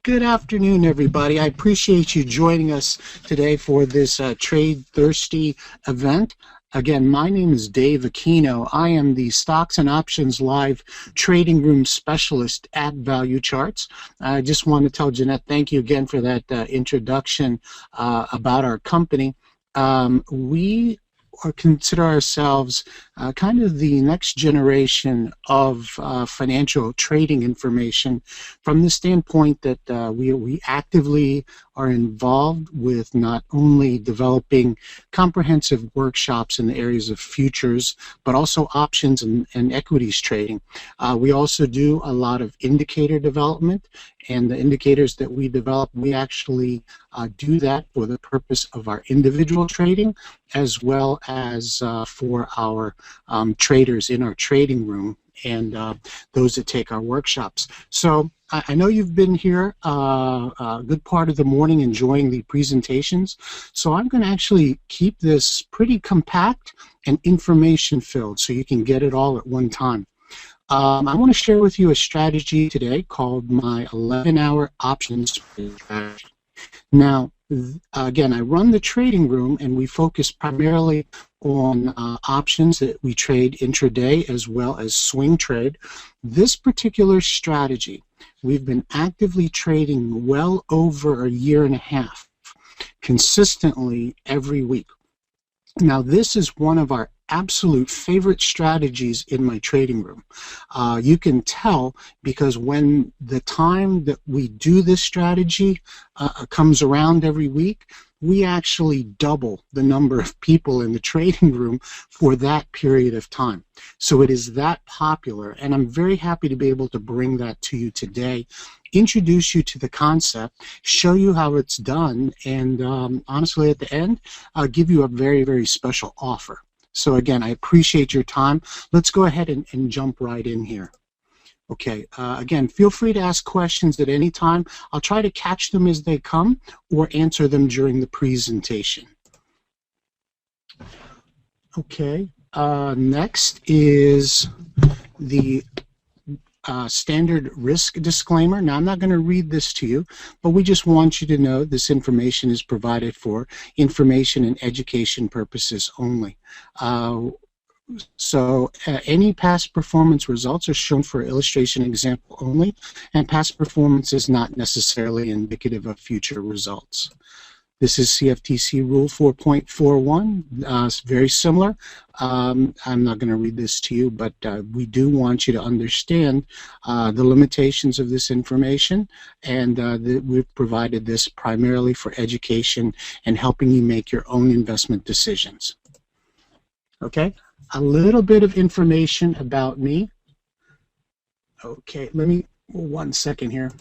Good afternoon, everybody. I appreciate you joining us today for this Trade Thirsty event. Again, my name is Dave Aquino. I am the Stocks and Options Live Trading Room Specialist at Value Charts. I just want to tell Jeanette, thank you again for that introduction about our company. We consider ourselves kind of the next generation of financial trading information from the standpoint that we actively are involved with not only developing comprehensive workshops in the areas of futures, but also options and equities trading. We also do a lot of indicator development, and the indicators that we develop, we actually do that for the purpose of our individual trading as well as for our traders in our trading room and those that take our workshops. So I know you've been here a good part of the morning enjoying the presentations, so I'm going to actually keep this pretty compact and information filled so you can get it all at one time. I want to share with you a strategy today called my 11-hour options strategy. Now, again, I run the trading room and we focus primarily on options that we trade intraday as well as swing trade. This particular strategy, we've been actively trading well over a year and a half, consistently every week. Now, this is one of our absolute favorite strategies in my trading room. You can tell because when the time that we do this strategy comes around every week, we actually double the number of people in the trading room for that period of time. So it is that popular, and I'm very happy to be able to bring that to you today, introduce you to the concept, show you how it's done, and honestly at the end, I'll give you a very, very special offer. So again, I appreciate your time. Let's go ahead and jump right in here. Okay, again, feel free to ask questions at any time. I'll try to catch them as they come or answer them during the presentation. Okay, next is the standard risk disclaimer. Now, I'm not going to read this to you, but we just want you to know this information is provided for information and education purposes only. Any past performance results are shown for illustration example only, and past performance is not necessarily indicative of future results. This is CFTC Rule 4.41. It's very similar. I'm not going to read this to you, but we do want you to understand the limitations of this information, and we've provided this primarily for education and helping you make your own investment decisions. Okay, a little bit of information about me. Okay, let me, 1 second here,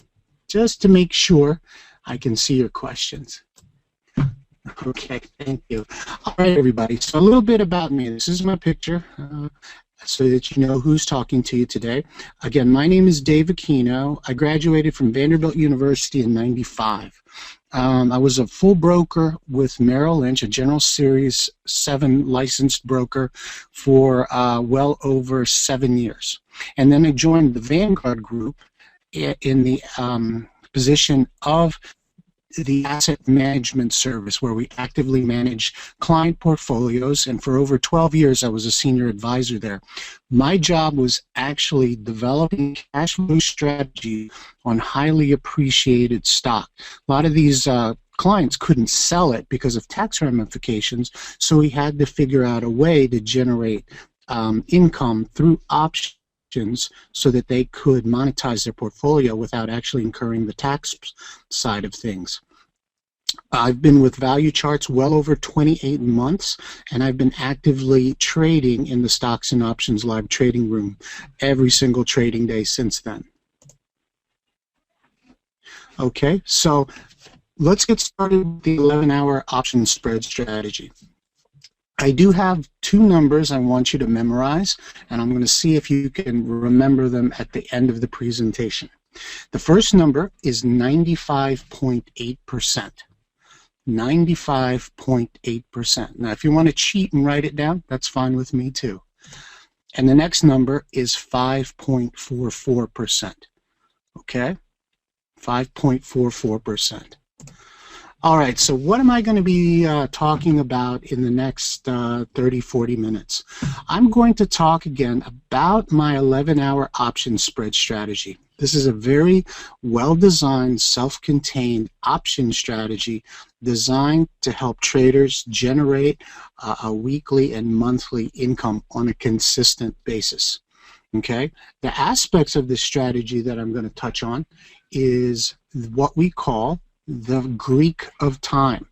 just to make sure I can see your questions. Okay, thank you. All right, everybody, so a little bit about me. This is my picture so that you know who's talking to you today. Again, my name is Dave Aquino. I graduated from Vanderbilt University in '95. I was a full broker with Merrill Lynch, a General Series 7 licensed broker for well over 7 years. And then I joined the Vanguard Group in the position of the asset management service, where we actively manage client portfolios, and for over 12 years I was a senior advisor there. My job was actually developing cash flow strategy on highly appreciated stock. A lot of these clients couldn't sell it because of tax ramifications, so we had to figure out a way to generate income through options so that they could monetize their portfolio without actually incurring the tax side of things. I've been with Value Charts well over 28 months, and I've been actively trading in the Stocks and Options Live Trading Room every single trading day since then. Okay, so let's get started with the 11-hour option spread strategy. I do have 2 numbers I want you to memorize, and I'm going to see if you can remember them at the end of the presentation. The first number is 95.8%. 95.8%. Now, if you want to cheat and write it down, that's fine with me too. And the next number is 5.44%. Okay? 5.44%. All right, so what am I going to be talking about in the next 30, 40 minutes? I'm going to talk again about my 11-hour option spread strategy. This is a very well-designed, self-contained option strategy designed to help traders generate a weekly and monthly income on a consistent basis. Okay, the aspects of this strategy that I'm going to touch on is what we call the Greek of time.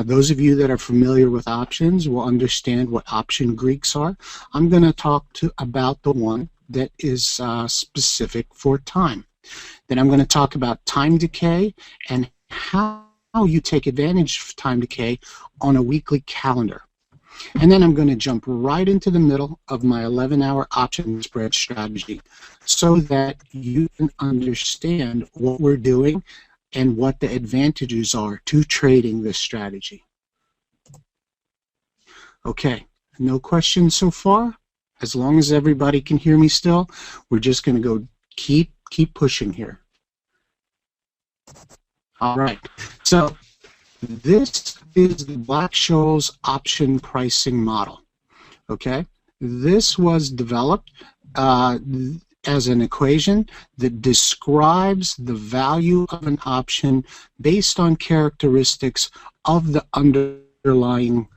Those of you that are familiar with options will understand what option Greeks are. I'm going to talk about the one that is specific for time. Then I'm going to talk about time decay and how you take advantage of time decay on a weekly calendar. And then I'm going to jump right into the middle of my 11-hour option spread strategy so that you can understand what we're doing and what the advantages are to trading this strategy. Okay, no questions so far? As long as everybody can hear me still, we're just going to go keep pushing here. All right, so this is the Black-Scholes option pricing model. Okay, this was developed as an equation that describes the value of an option based on characteristics of the underlying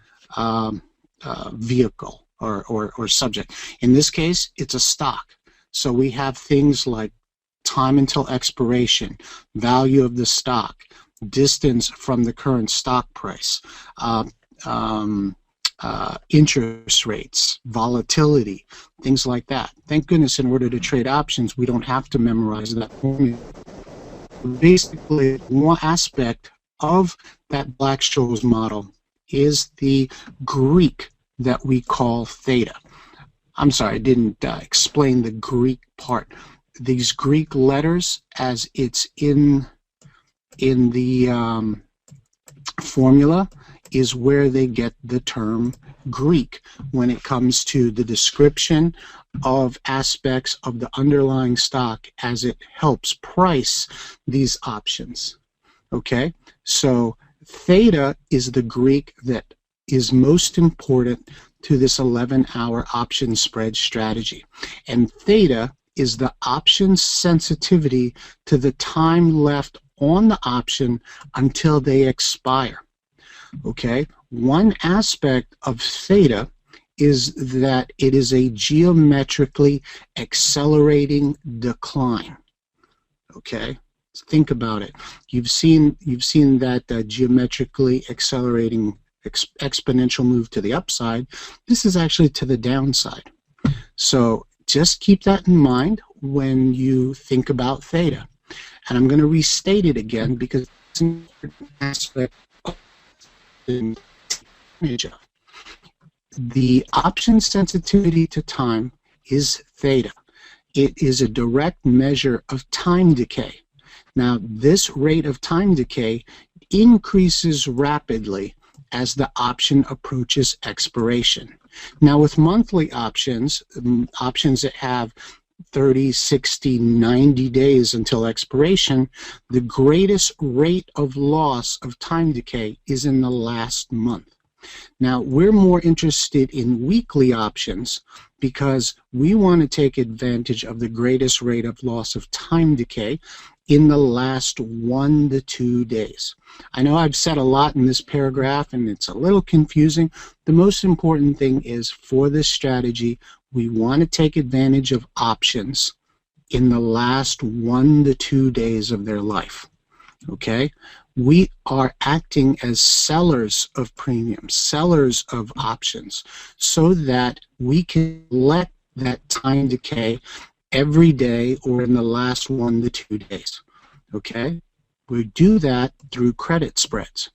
vehicle or subject. In this case, it's a stock. So we have things like time until expiration, value of the stock, distance from the current stock price, interest rates, volatility, things like that. Thank goodness in order to trade options, we don't have to memorize that formula. Basically, one aspect of that Black-Scholes model is the Greek that we call theta. I'm sorry, I didn't explain the Greek part. These Greek letters, as it's in the formula, is where they get the term Greek when it comes to the description of aspects of the underlying stock as it helps price these options. Okay, so theta is the Greek that is most important to this 11-hour option spread strategy, and theta is the option sensitivity to the time left on the option until they expire. Okay, one aspect of theta is that it is a geometrically accelerating decline. Okay, think about it. You've seen that geometrically accelerating exponential move to the upside. This is actually to the downside. So just keep that in mind when you think about theta. And I'm going to restate it again because it's an important aspect of the option sensitivity to time is theta. It is a direct measure of time decay. Now, this rate of time decay increases rapidly as the option approaches expiration. Now, with monthly options, options that have 30, 60, 90 days until expiration, the greatest rate of loss of time decay is in the last month. Now, we're more interested in weekly options because we want to take advantage of the greatest rate of loss of time decay in the last 1 to 2 days. I know I've said a lot in this paragraph and it's a little confusing. The most important thing is for this strategy, we want to take advantage of options in the last 1 to 2 days of their life. Okay? We are acting as sellers of premiums, sellers of options, so that we can let that time decay every day or in the last 1 to 2 days. Okay? We do that through credit spreads.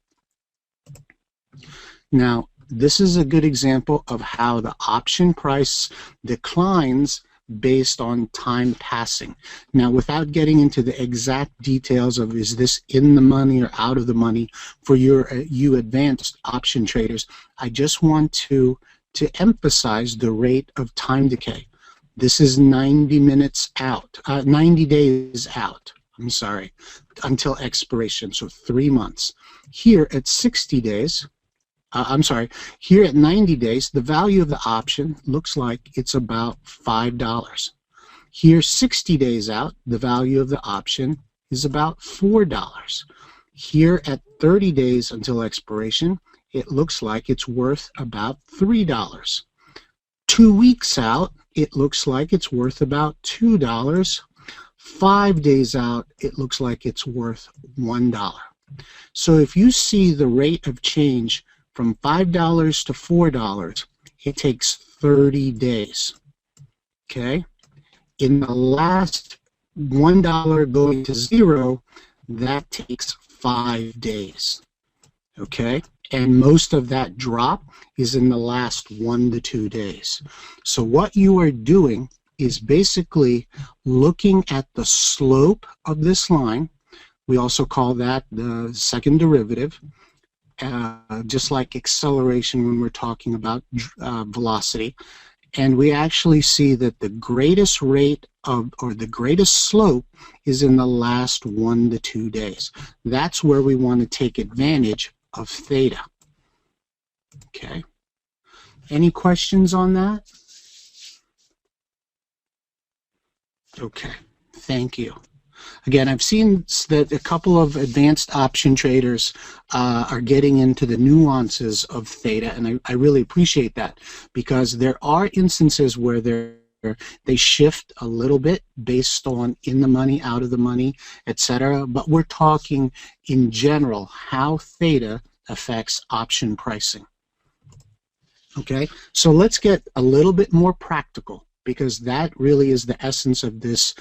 Now, this is a good example of how the option price declines based on time passing. Now, without getting into the exact details of is this in the money or out of the money for you advanced option traders, I just want to emphasize the rate of time decay. This is 90 minutes out, 90 days out. I'm sorry, until expiration, so 3 months. Here at 60 days, here at 90 days, the value of the option looks like it's about $5. Here, 60 days out, the value of the option is about $4. Here at 30 days until expiration, it looks like it's worth about $3. 2 weeks out, it looks like it's worth about $2. 5 days out, it looks like it's worth $1. So if you see the rate of change from $5 to $4, it takes 30 days. Okay? In the last $1 going to zero, that takes 5 days. Okay? And most of that drop is in the last 1 to 2 days. So what you are doing is basically looking at the slope of this line. We also call that the second derivative, just like acceleration when we're talking about velocity. And we actually see that the greatest rate of, or the greatest slope is in the last 1 to 2 days. That's where we want to take advantage of theta. Okay. Any questions on that? Okay. Thank you. Again, I've seen that a couple of advanced option traders are getting into the nuances of theta, and I really appreciate that, because there are instances where they shift a little bit based on in the money, out of the money, etc. But we're talking in general how theta affects option pricing. Okay, so let's get a little bit more practical, because that really is the essence of this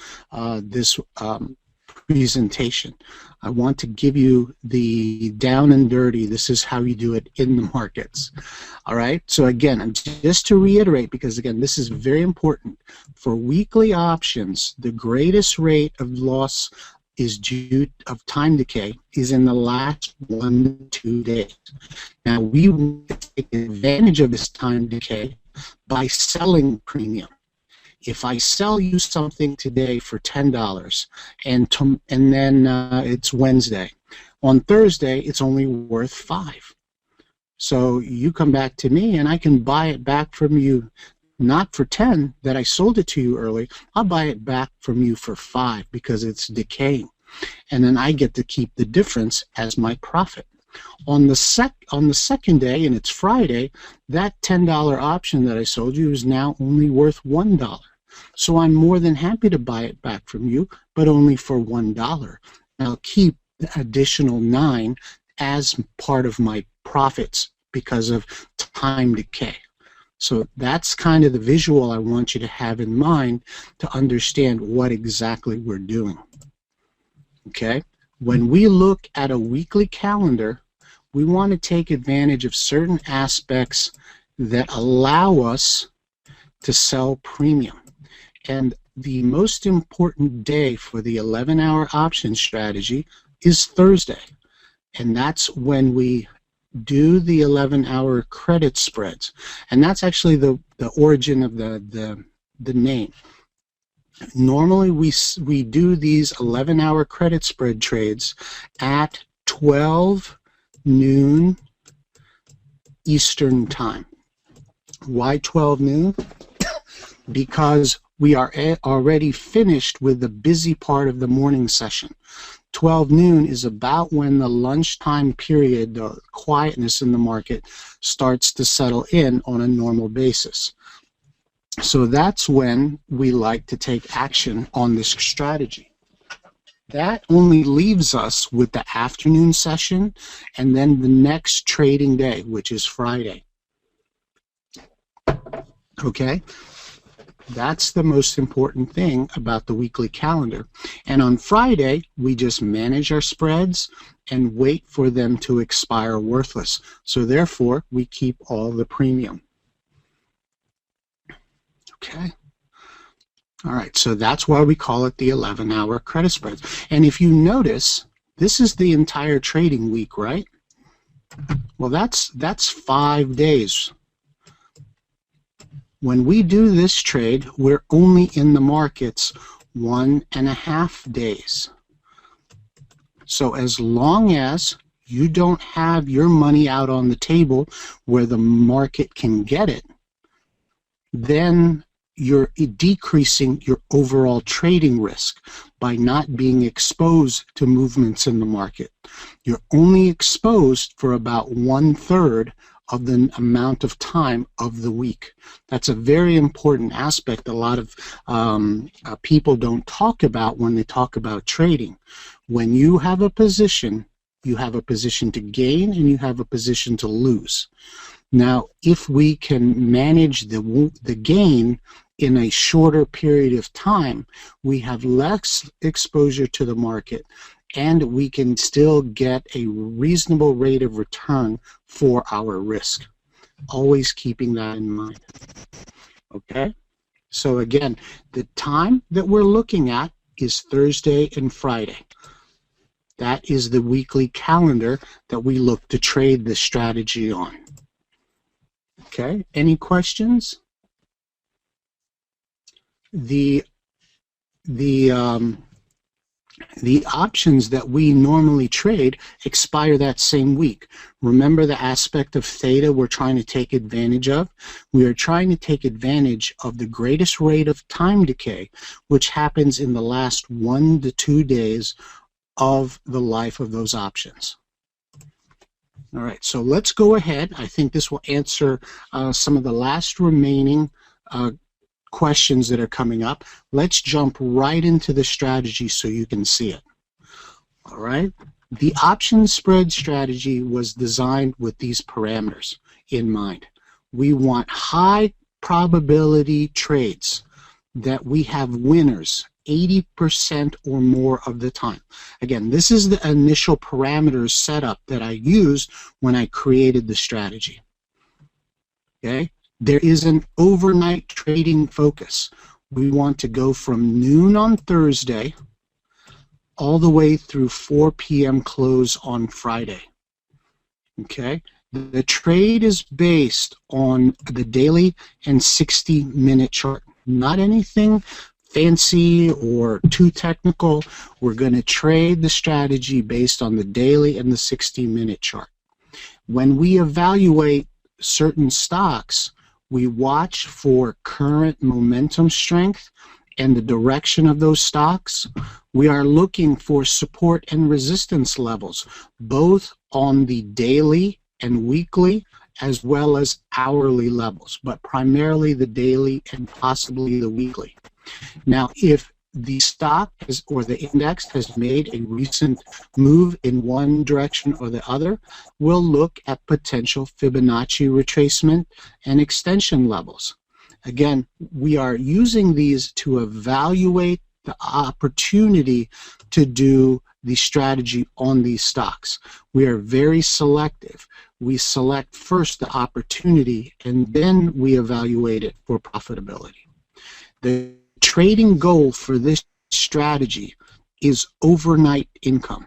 presentation. I want to give you the down and dirty. This is how you do it in the markets. All right, so again, just to reiterate, because again, this is very important. For weekly options, the greatest rate of loss is due of time decay is in the last 1 to 2 days. Now, we want to take advantage of this time decay by selling premium. If I sell you something today for $10 and then it's Wednesday, on Thursday it's only worth $5. So you come back to me and I can buy it back from you, not for 10 that I sold it to you early. I'll buy it back from you for 5 because it's decaying, and then I get to keep the difference as my profit. On the second day, and it's Friday, that $10 option that I sold you is now only worth $1. So I'm more than happy to buy it back from you, but only for $1. I'll keep the additional 9 as part of my profits because of time decay. So that's kind of the visual I want you to have in mind to understand what exactly we're doing. Okay? When we look at a weekly calendar, we want to take advantage of certain aspects that allow us to sell premium. And the most important day for the 11-hour option strategy is Thursday. And that's when we do the 11-hour credit spreads. And that's actually the origin of the name. Normally we do these 11-hour credit spread trades at 12 noon Eastern time. Why 12 noon? Because we are already finished with the busy part of the morning session. 12 noon is about when the lunchtime period, the quietness in the market, starts to settle in on a normal basis. So that's when we like to take action on this strategy. That only leaves us with the afternoon session and then the next trading day, which is Friday. Okay? That's the most important thing about the weekly calendar. And on Friday, we just manage our spreads and wait for them to expire worthless. So therefore, we keep all the premium. Okay. All right, so that's why we call it the 11-hour credit spreads. And if you notice, this is the entire trading week, right? Well, that's 5 days. When we do this trade, we're only in the markets 1.5 days. So as long as you don't have your money out on the table where the market can get it, then you're decreasing your overall trading risk by not being exposed to movements in the market. You're only exposed for about 1/3 of the amount of time of the week. That's a very important aspect a lot of people don't talk about when they talk about trading. When you have a position, you have a position to gain and you have a position to lose. Now, if we can manage the gain in a shorter period of time, we have less exposure to the market and we can still get a reasonable rate of return for our risk. Always keeping that in mind. Okay? So again, the time that we're looking at is Thursday and Friday. That is the weekly calendar that we look to trade this strategy on. Okay, any questions? The options that we normally trade expire that same week. Remember the aspect of theta we're trying to take advantage of? We are trying to take advantage of the greatest rate of time decay, which happens in the last 1 to 2 days of the life of those options. All right, so let's go ahead. I think this will answer some of the last remaining questions that are coming up. Let's jump right into the strategy so you can see it. All right, the option spread strategy was designed with these parameters in mind. We want high probability trades that we have winners 80% or more of the time. Again, this is the initial parameters setup that I used when I created the strategy. Okay, there is an overnight trading focus. We want to go from noon on Thursday all the way through 4 p.m. close on Friday. Okay, the trade is based on the daily and 60-minute chart. Not anything fancy or too technical. We're going to trade the strategy based on the daily and the 60-minute chart. When we evaluate certain stocks, we watch for current momentum strength and the direction of those stocks. We are looking for support and resistance levels, both on the daily and weekly as well as hourly levels, but primarily the daily and possibly the weekly. Now, if the stock or the index has made a recent move in one direction or the other, we'll look at potential Fibonacci retracement and extension levels. Again, we are using these to evaluate the opportunity to do the strategy on these stocks. We are very selective. We select first the opportunity and then we evaluate it for profitability. The trading goal for this strategy is overnight income.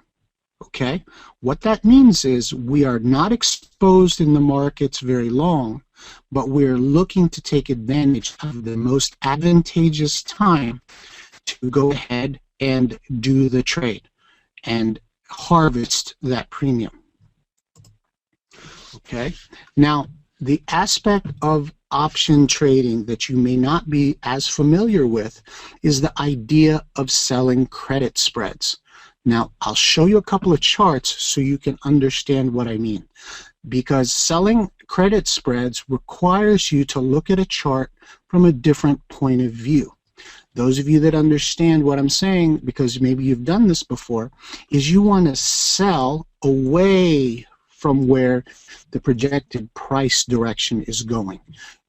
Okay? What that means is we are not exposed in the markets very long, but we're looking to take advantage of the most advantageous time to go ahead and do the trade and harvest that premium. Okay? Now, the aspect of option trading that you may not be as familiar with is the idea of selling credit spreads. Now, I'll show you a couple of charts so you can understand what I mean. Because selling credit spreads requires you to look at a chart from a different point of view. Those of you that understand what I'm saying, because maybe you've done this before, is you want to sell away from where the projected price direction is going.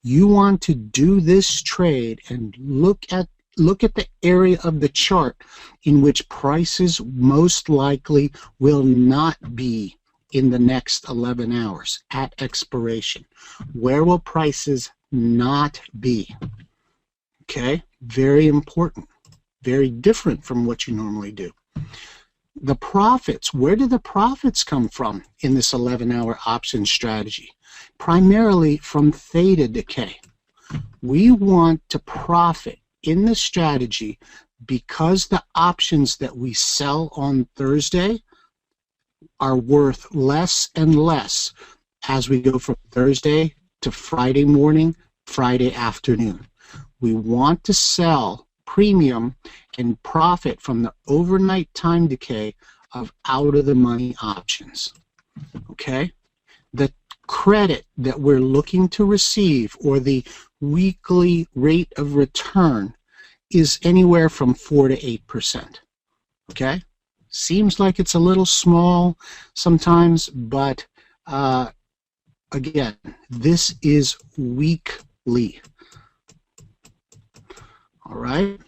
You want to do this trade and look at the area of the chart in which prices most likely will not be in the next 11 hours at expiration. Where will prices not be? Okay, very important, very different from what you normally do. The profits, where do the profits come from in this 11-hour option strategy? Primarily from theta decay. We want to profit in the strategy because the options that we sell on Thursday are worth less and less as we go from Thursday to Friday morning, Friday afternoon. We want to sell premium and profit from the overnight time decay of out-of-the-money options. Okay? The credit that we're looking to receive, or the weekly rate of return, is anywhere from 4 to 8%. Okay? Seems like it's a little small sometimes, but again, this is weekly. All right?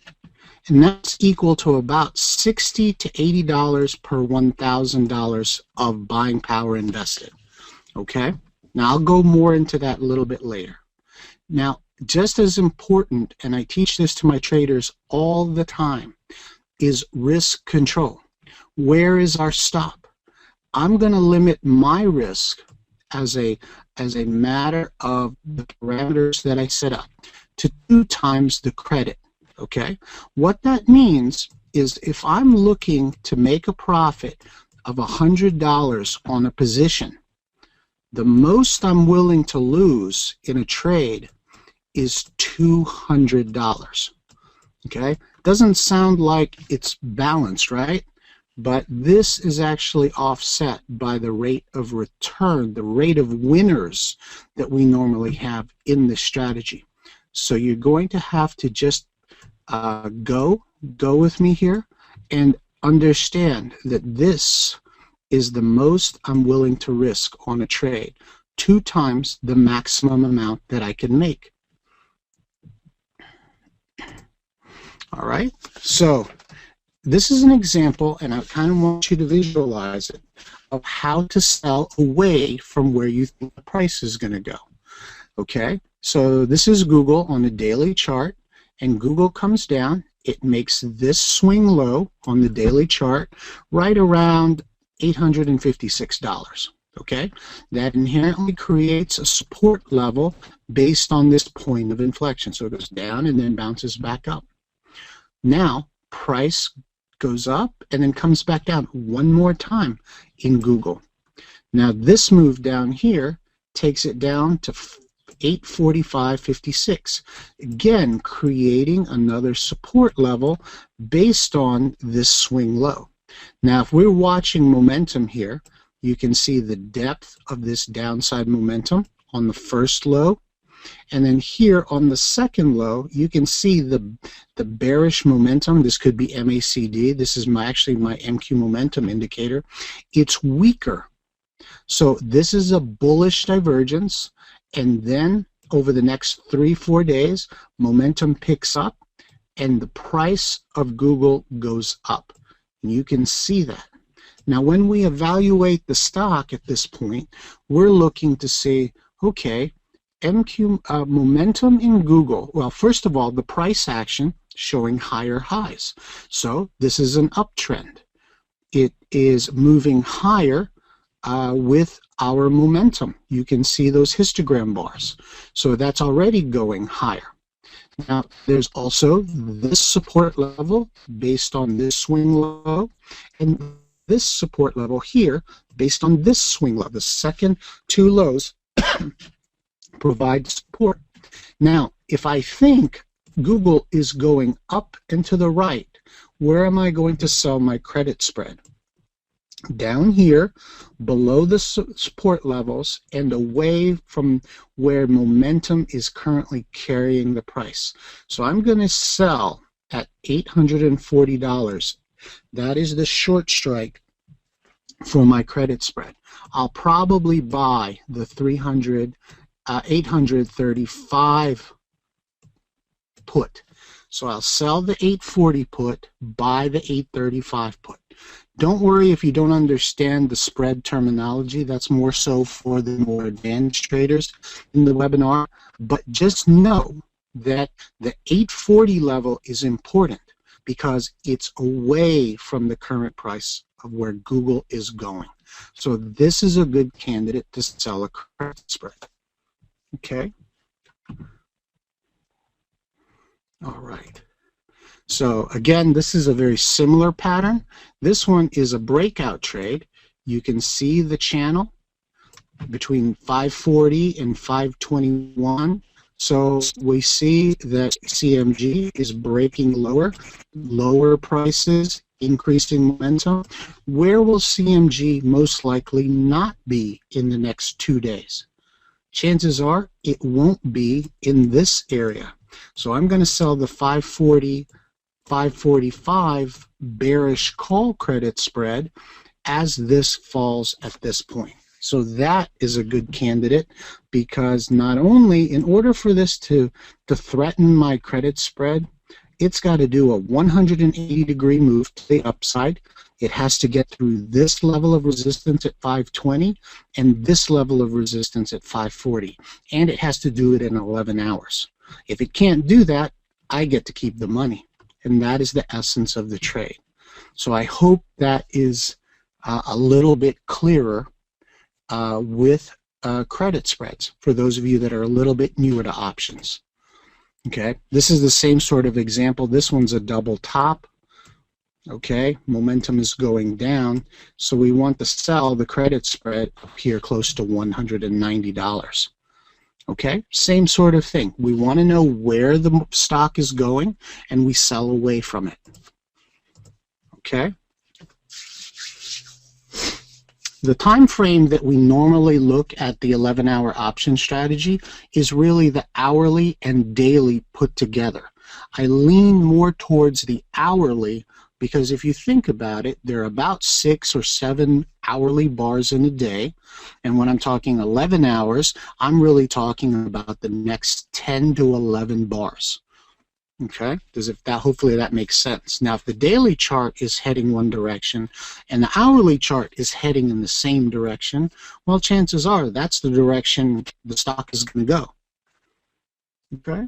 And that's equal to about $60 to $80 per $1,000 of buying power invested. Okay? Now, I'll go more into that a little bit later. Now, just as important, and I teach this to my traders all the time, is risk control. Where is our stop? I'm going to limit my risk as a matter of the parameters that I set up to 2 times the credit. Okay? What that means is if I'm looking to make a profit of $100 on a position, the most I'm willing to lose in a trade is $200. Okay? Doesn't sound like it's balanced, right? But this is actually offset by the rate of return, the rate of winners that we normally have in this strategy. So you're going to have to just go with me here and understand that this is the most I'm willing to risk on a trade, 2 times the maximum amount that I can make. All right, so this is an example, and I kind of want you to visualize it, of how to sell away from where you think the price is going to go. Okay, so this is Google on a daily chart, and Google comes down. It makes this swing low on the daily chart right around $856. Okay, that inherently creates a support level based on this point of inflection. So it goes down and then bounces back up. Now, price goes up and then comes back down one more time in Google. Now, this move down here takes it down to 845.56, again creating another support level based on this swing low. Now, if we're watching momentum here, you can see the depth of this downside momentum on the first low, and then here on the second low, you can see the bearish momentum. This could be MACD. This is actually my MQ momentum indicator. It's weaker. So this is a bullish divergence, and then over the next 3-4 days, momentum picks up and the price of Google goes up. And you can see that. Now, when we evaluate the stock at this point, we're looking to see, okay, MQ momentum in Google. Well, first of all, the price action showing higher highs. So this is an uptrend. It is moving higher with our momentum. You can see those histogram bars. So that's already going higher. Now, there's also this support level based on this swing low, and this support level here based on this swing low. The second 2 lows provide support. Now, if I think Google is going up and to the right, where am I going to sell my credit spread? Down here, below the support levels and away from where momentum is currently carrying the price. So I'm going to sell at $840. That is the short strike for my credit spread. I'll probably buy the 835 put. So I'll sell the 840 put, buy the 835 put. Don't worry if you don't understand the spread terminology. That's more so for the more advanced traders in the webinar. But just know that the 840 level is important because it's away from the current price of where Google is going. So this is a good candidate to sell a credit spread. Okay? All right. So again, this is a very similar pattern. This one is a breakout trade. You can see the channel between 540 and 521. So we see that CMG is breaking lower prices, increasing momentum. Where will CMG most likely not be in the next 2 days? Chances are it won't be in this area. So I'm going to sell the 540, 545 bearish call credit spread as this falls at this point. So that is a good candidate, because not only, in order for this to threaten my credit spread, it's got to do a 180-degree move to the upside. It has to get through this level of resistance at 520 and this level of resistance at 540. And it has to do it in 11 hours. If it can't do that, I get to keep the money. And that is the essence of the trade. So I hope that is a little bit clearer with credit spreads for those of you that are a little bit newer to options. Okay, this is the same sort of example. This one's a double top. Okay, momentum is going down, so we want to sell the credit spread up here close to $190. Okay, same sort of thing. We want to know where the stock is going, and we sell away from it. Okay. The time frame that we normally look at the 11-hour option strategy is really the hourly and daily put together. I lean more towards the hourly because if you think about it, there are about 6 or 7 hourly bars in a day. And when I'm talking 11 hours, I'm really talking about the next 10 to 11 bars. Okay, hopefully that makes sense. Now, if the daily chart is heading one direction and the hourly chart is heading in the same direction, well, chances are that's the direction the stock is going to go. Okay.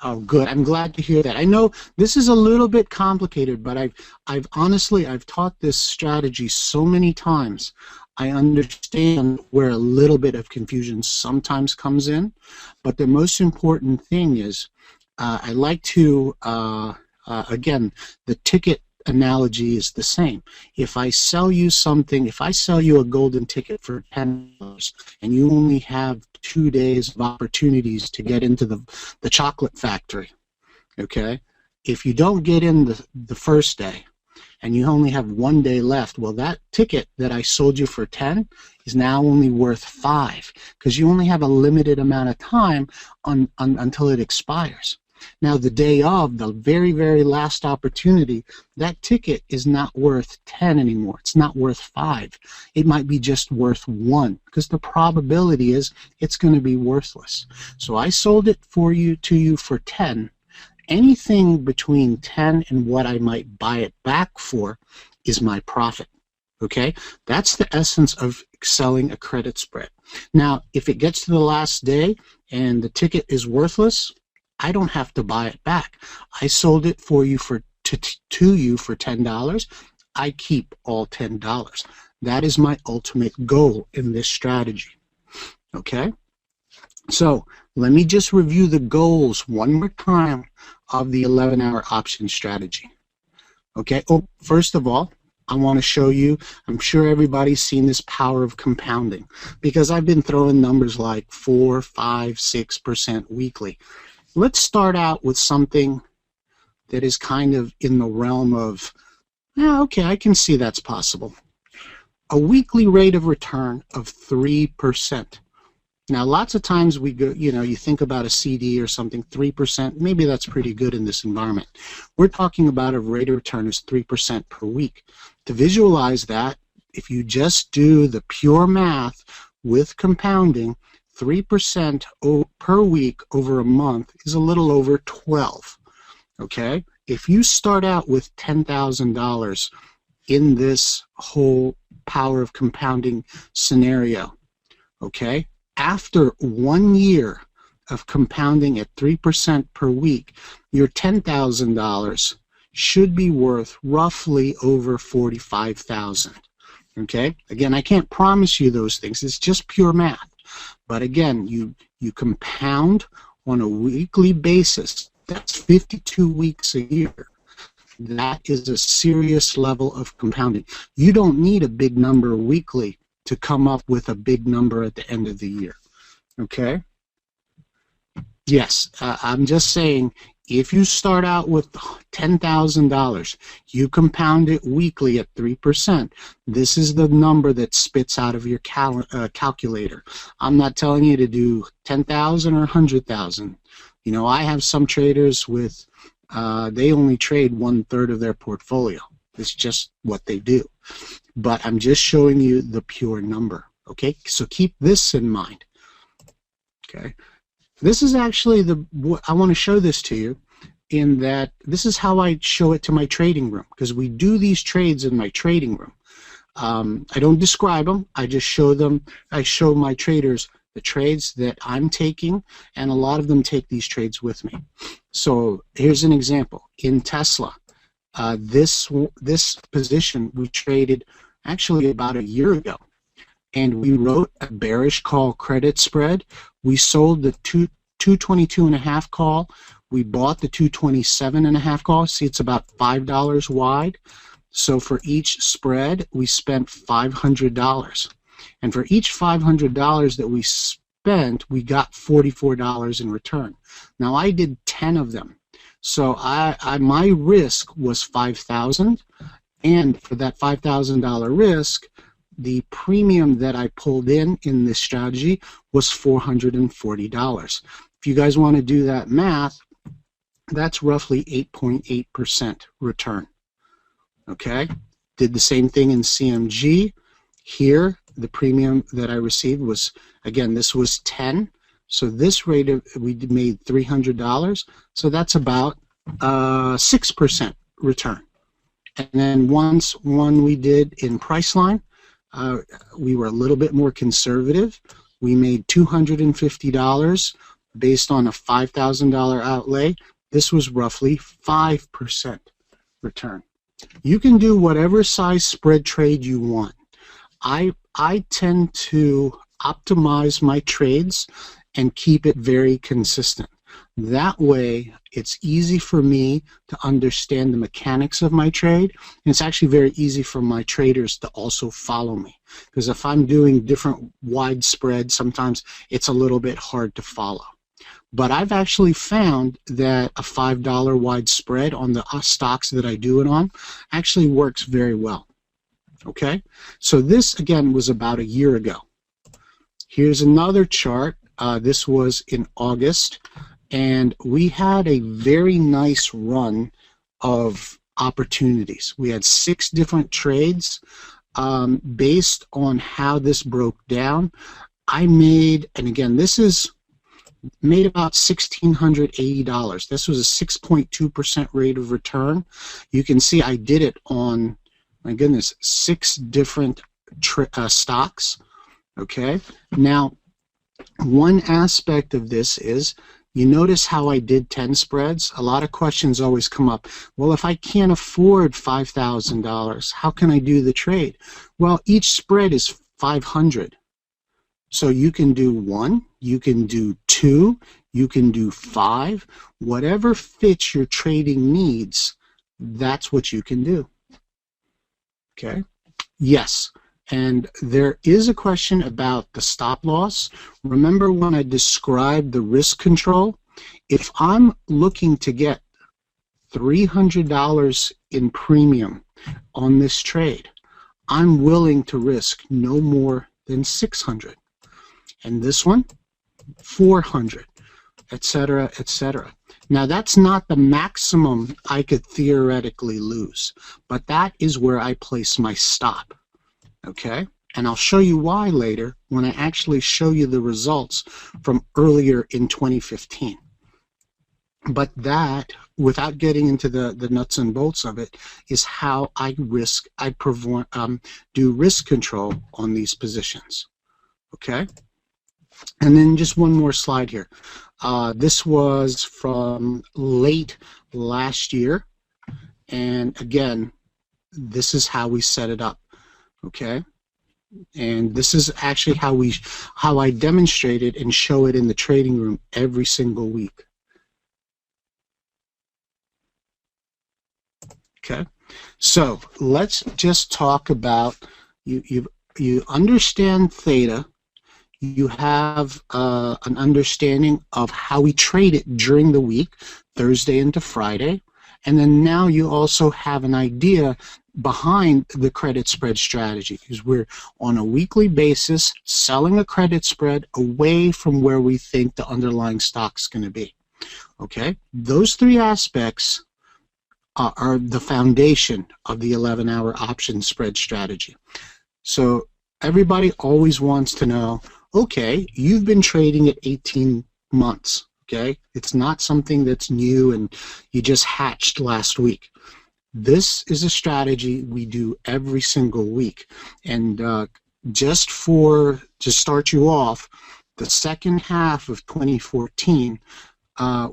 Oh, good. I'm glad to hear that. I know this is a little bit complicated, but I've honestly taught this strategy so many times. I understand where a little bit of confusion sometimes comes in, but the most important thing is I like to, again, the ticket analogy is the same. If I sell you something, if I sell you a golden ticket for $10 and you only have 2 days of opportunities to get into the chocolate factory, okay? If you don't get in the first day, and you only have 1 day left, well, that ticket that I sold you for 10 is now only worth 5 because you only have a limited amount of time until it expires. Now, the day of, the very, very last opportunity, that ticket is not worth 10 anymore. It's not worth 5. It might be just worth 1 because the probability is it's going to be worthless. So I sold it to you for 10. Anything between 10 and what I might buy it back for is my profit. Okay? That's the essence of selling a credit spread. Now, if it gets to the last day and the ticket is worthless, I don't have to buy it back. I sold it to you for $10. I keep all $10. That is my ultimate goal in this strategy. Okay? So let me just review the goals one more time of the 11-hour option strategy. Okay, first of all, I want to show you, I'm sure everybody's seen this power of compounding because I've been throwing numbers like 4, 5, 6% weekly. Let's start out with something that is kind of in the realm of, yeah, okay, I can see that's possible. A weekly rate of return of 3%. Now, lots of times we go, you think about a CD or something, 3%, maybe that's pretty good in this environment. We're talking about a rate of return is 3% per week. To visualize that, if you just do the pure math with compounding, 3% per week over a month is a little over 12. Okay? If you start out with $10,000 in this whole power of compounding scenario, okay? After 1 year of compounding at 3% per week, your $10,000 should be worth roughly over $45,000. Okay? Again, I can't promise you those things. It's just pure math. But again, you compound on a weekly basis. That's 52 weeks a year. That is a serious level of compounding. You don't need a big number weekly to come up with a big number at the end of the year. Okay? Yes, I'm just saying, if you start out with $10,000, you compound it weekly at 3%. This is the number that spits out of your calculator. I'm not telling you to do 10,000 or 100,000. You know, I have some traders with, they only trade 1/3 of their portfolio. It's just what they do. But I'm just showing you the pure number. Okay, so keep this in mind. Okay. This is actually I want to show this to you, in that this is how I show it to my trading room, because we do these trades in my trading room. I don't describe them, I just show them. I show my traders the trades that I'm taking, and a lot of them take these trades with me. So here's an example. In Tesla, this position we traded actually about a year ago, and we wrote a bearish call credit spread. We sold the 222.5 call. We bought the 227.5 call. See, it's about $5 wide. So for each spread, we spent $500. And for each $500 that we spent, we got $44 in return. Now, I did 10 of them. So my risk was $5,000. And for that $5,000 risk, the premium that I pulled in this strategy was $440. If you guys want to do that math, that's roughly 8.8% return. Okay? Did the same thing in CMG. Here, the premium that I received was, again, this was 10. So this rate we made $300. So that's about 6% return. And then one we did in Priceline, we were a little bit more conservative. We made $250 based on a $5,000 outlay. This was roughly 5% return. You can do whatever size spread trade you want. I tend to optimize my trades and keep it very consistent. That way, it's easy for me to understand the mechanics of my trade, and it's actually very easy for my traders to also follow me. Because if I'm doing different wide spreads, sometimes it's a little bit hard to follow. But I've actually found that a $5 wide spread on the stocks that I do it on actually works very well. Okay? So this, again, was about a year ago. Here's another chart. This was in August. And we had a very nice run of opportunities. We had 6 different trades. Based on how this broke down, I made, and again, this is made about $1,680. This was a 6.2% rate of return. You can see I did it on, my goodness, 6 different stocks. Okay, now one aspect of this is, you notice how I did 10 spreads? A lot of questions always come up. Well, if I can't afford $5,000, how can I do the trade? Well, each spread is $500. So you can do 1, you can do 2, you can do 5. Whatever fits your trading needs, that's what you can do. Okay? Yes. And there is a question about the stop loss. Remember when I described the risk control? If I'm looking to get $300 in premium on this trade, I'm willing to risk no more than $600. And this one, $400, etc., etc. Now, that's not the maximum I could theoretically lose, but that is where I place my stop. Okay, and I'll show you why later when I actually show you the results from earlier in 2015. But that, without getting into the nuts and bolts of it, is how I do risk control on these positions. Okay, and then just one more slide here. This was from late last year, and again, this is how we set it up. Okay, and this is actually how I demonstrate it and show it in the trading room every single week. Okay, so let's just talk about you understand theta. You have an understanding of how we trade it during the week, Thursday into Friday, and then now you also have an idea behind the credit spread strategy, because we're on a weekly basis selling a credit spread away from where we think the underlying stock's going to be. Okay, those three aspects are the foundation of the 11-hour option spread strategy. So everybody always wants to know, okay, you've been trading at 18 months, okay? It's not something that's new and you just hatched last week. This is a strategy we do every single week. And just to start you off, the second half of 2014,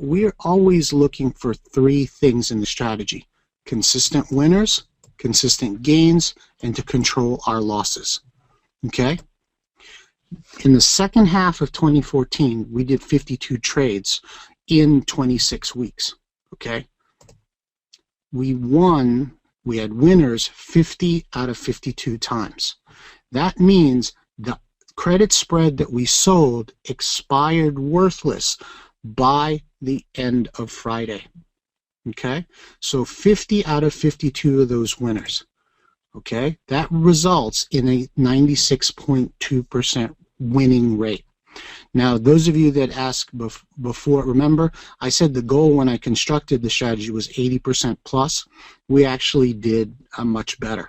we're always looking for three things in the strategy: consistent winners, consistent gains, and to control our losses. Okay? In the second half of 2014, we did 52 trades in 26 weeks. Okay? We had winners 50 out of 52 times. That means the credit spread that we sold expired worthless by the end of Friday. Okay, so 50 out of 52 of those winners. Okay, that results in a 96.2% winning rate. Now, those of you that asked before, remember I said the goal when I constructed the strategy was 80% plus. We actually did much better.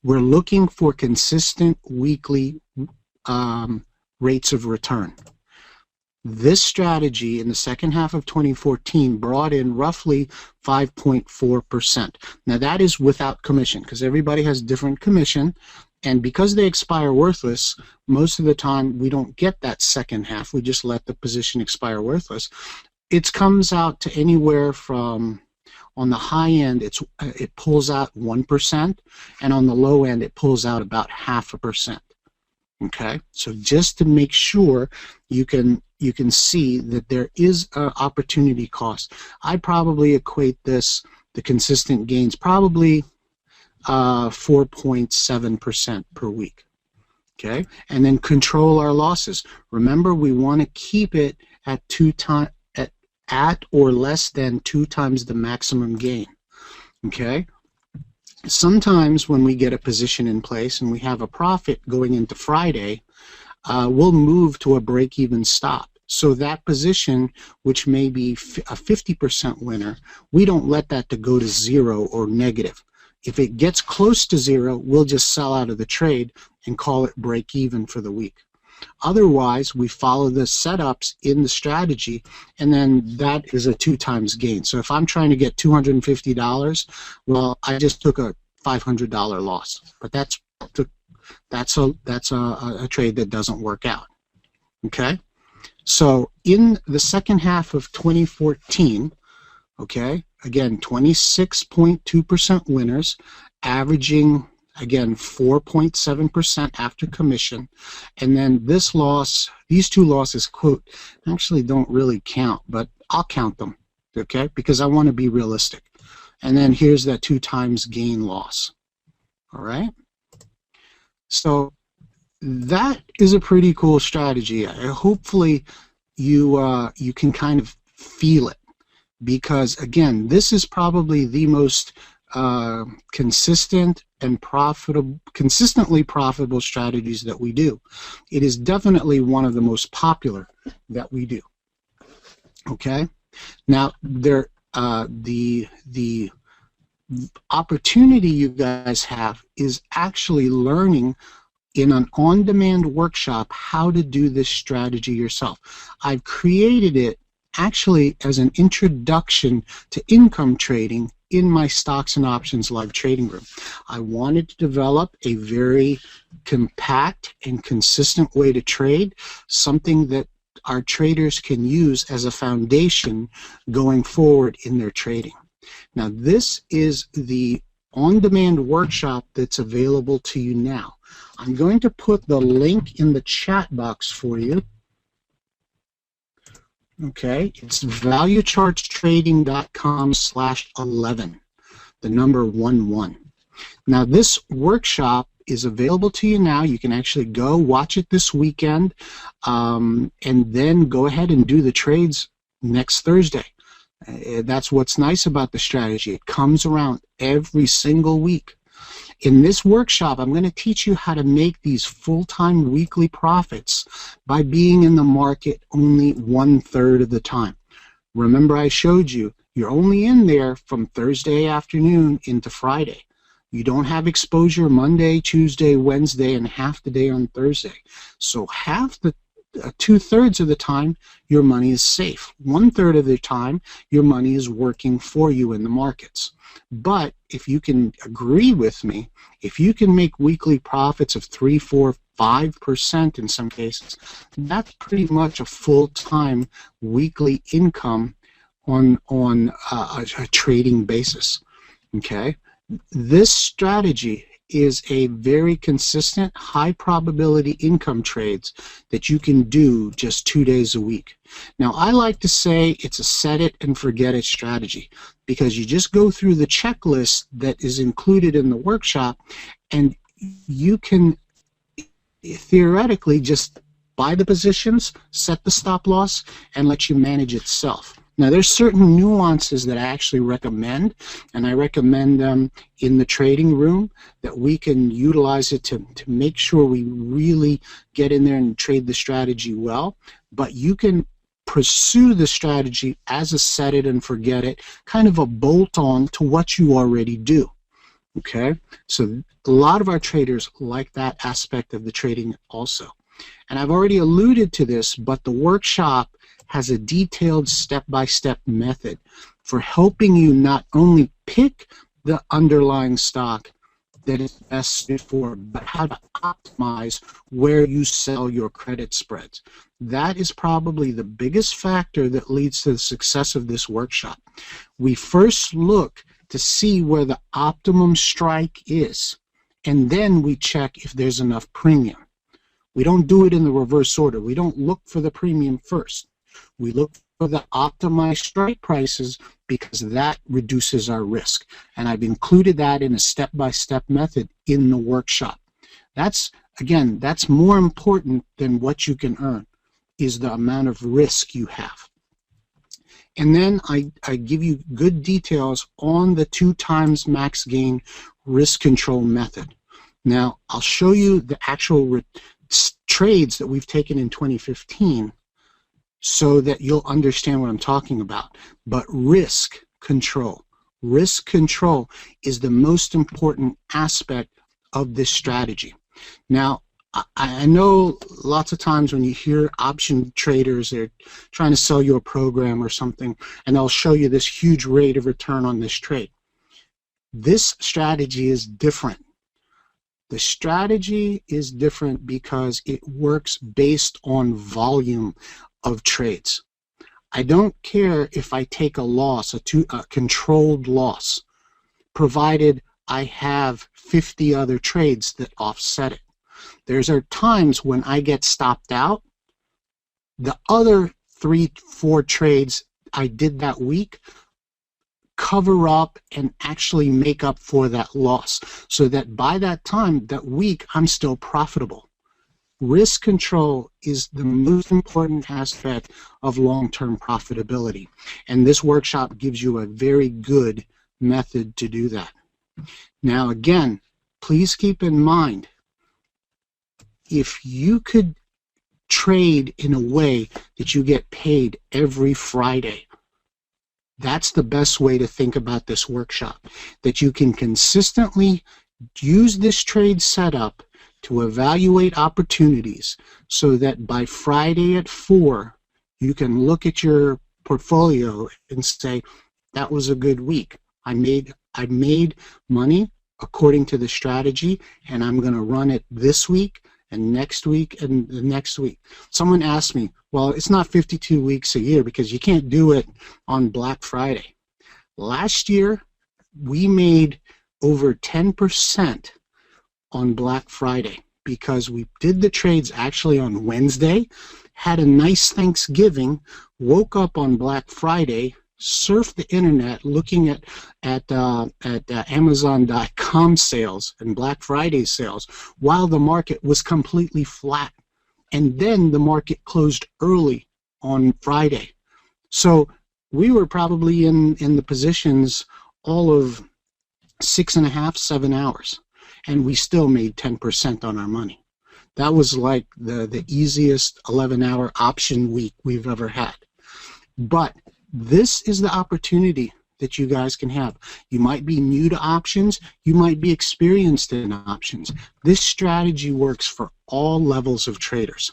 We're looking for consistent weekly rates of return. This strategy in the second half of 2014 brought in roughly 5.4%. Now that is without commission, because everybody has different commission, and because they expire worthless, most of the time we don't get that second half. We just let the position expire worthless. It comes out to anywhere from, on the high end, it pulls out 1%, and on the low end it pulls out about 0.5%. Okay, so just to make sure you can see that there is an opportunity cost. I probably equate the consistent gains, probably 4.7% per week. Okay, and then control our losses. Remember, we want to keep it at at or less than 2 times the maximum gain. Okay. Sometimes when we get a position in place and we have a profit going into Friday, we'll move to a break-even stop. So that position, which may be a 50% winner, we don't let that to go to zero or negative. If it gets close to zero, we'll just sell out of the trade and call it break-even for the week. Otherwise, we follow the setups in the strategy, and then that is a 2 times gain. So if I'm trying to get $250, well, I just took a $500 loss. But that's a trade that doesn't work out. Okay? So in the second half of 2014, okay, again, 26.2% winners, averaging, again, 4.7% after commission, and then this loss, these two losses, quote, actually don't really count, but I'll count them, okay, because I want to be realistic. And then here's that 2 times gain loss. All right, so that is a pretty cool strategy. Hopefully you can kind of feel it, because again, this is probably the most consistent and consistently profitable strategies that we do. It is definitely one of the most popular that we do. Okay, now the opportunity you guys have is actually learning in an on-demand workshop how to do this strategy yourself. I've created it actually as an introduction to income trading in my stocks and options live trading room. I wanted to develop a very compact and consistent way to trade, something that our traders can use as a foundation going forward in their trading. Now, this is the on-demand workshop that's available to you now. I'm going to put the link in the chat box for you. Okay, it's valuechartstrading.com/11. the number 11. Now this workshop is available to you now. You can actually go watch it this weekend, and then go ahead and do the trades next Thursday. That's what's nice about the strategy. It comes around every single week. In this workshop, I'm going to teach you how to make these full-time weekly profits by being in the market only 1/3 of the time. Remember, I showed you, you're only in there from Thursday afternoon into Friday. You don't have exposure Monday, Tuesday, Wednesday, and half the day on Thursday. So half the 2/3 of the time, your money is safe. 1/3 of the time, your money is working for you in the markets. But if you can agree with me, if you can make weekly profits of 3, 4, 5% in some cases, that's pretty much a full-time weekly income on a trading basis. Okay, this strategy is a very consistent, high probability income trades that you can do just 2 days a week. Now, I like to say it's a set it and forget it strategy, because you just go through the checklist that is included in the workshop, and you can theoretically just buy the positions, set the stop loss, and let you manage itself. Now, there's certain nuances that I actually recommend, and I recommend them in the trading room, that we can utilize it to make sure we really get in there and trade the strategy well. But you can pursue the strategy as a set it and forget it, kind of a bolt-on to what you already do. Okay, so a lot of our traders like that aspect of the trading also. And I've already alluded to this, but the workshop has a detailed step-by-step method for helping you not only pick the underlying stock that is best suited for, but how to optimize where you sell your credit spreads. That is probably the biggest factor that leads to the success of this workshop. We first look to see where the optimum strike is, and then we check if there's enough premium. We don't do it in the reverse order. We don't look for the premium first. We look for the optimized strike prices, because that reduces our risk. And I've included that in a step-by-step method in the workshop. That's, again, that's more important than what you can earn, is the amount of risk you have. And then I give you good details on the 2x max gain risk control method. Now, I'll show you the actual trades that we've taken in 2015 so that you'll understand what I'm talking about. But risk control is the most important aspect of this strategy. Now, I know lots of times when you hear option traders, they're trying to sell you a program or something, and they'll show you this huge rate of return on this trade. This strategy is different. The strategy is different because it works based on volume of trades. I don't care if I take a loss, a controlled loss, provided I have 50 other trades that offset it. There's times when I get stopped out. The other 3, 4 trades I did that week cover up and actually make up for that loss, so that by that time, that week, I'm still profitable. Risk control is the most important aspect of long-term profitability, and this workshop gives you a very good method to do that. Now, again, please keep in mind, if you could trade in a way that you get paid every Friday, that's the best way to think about this workshop, that you can consistently use this trade setup to evaluate opportunities, so that by Friday at 4, you can look at your portfolio and say, that was a good week. I made money according to the strategy, and I'm going to run it this week and next week and the next week. Someone asked me, well, it's not 52 weeks a year because you can't do it on Black Friday. Last year, we made over 10% on Black Friday because we did the trades actually on Wednesday, had a nice Thanksgiving, woke up on Black Friday, surfed the internet looking at Amazon.com sales and Black Friday sales while the market was completely flat. And then the market closed early on Friday. So we were probably in the positions all of 6.5, 7 hours, and we still made 10% on our money. That was like the easiest 11-hour option week we've ever had. But this is the opportunity that you guys can have. You might be new to options. You might be experienced in options. This strategy works for all levels of traders.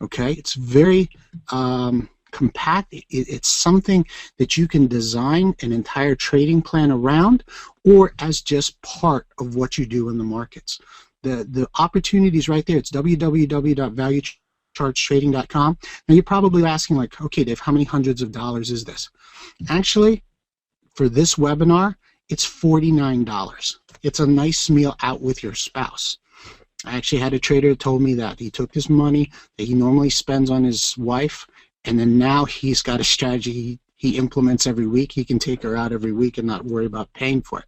Okay? It's very compact. It's something that you can design an entire trading plan around, or as just part of what you do in the markets. The opportunities right there. It's www.valuechartstrading.com. Now you're probably asking, like, okay, Dave, how many hundreds of dollars is this? Actually, for this webinar, it's $49. It's a nice meal out with your spouse. I actually had a trader who told me that he took his money that he normally spends on his wife, and then now he's got a strategy he implements every week. He can take her out every week and not worry about paying for it.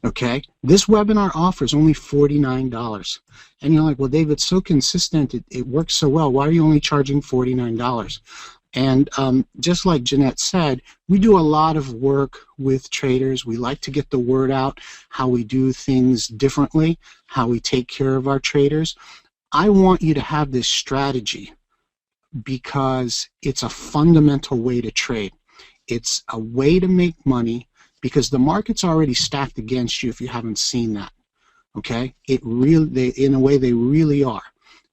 Okay, this webinar offer is only $49. And you're like, well, Dave, it's so consistent, it works so well. Why are you only charging $49? And just like Jeanette said, we do a lot of work with traders. We like to get the word out, how we do things differently, how we take care of our traders. I want you to have this strategy because it's a fundamental way to trade. It's a way to make money, because the market's already stacked against you if you haven't seen that. Okay? In a way, they really are.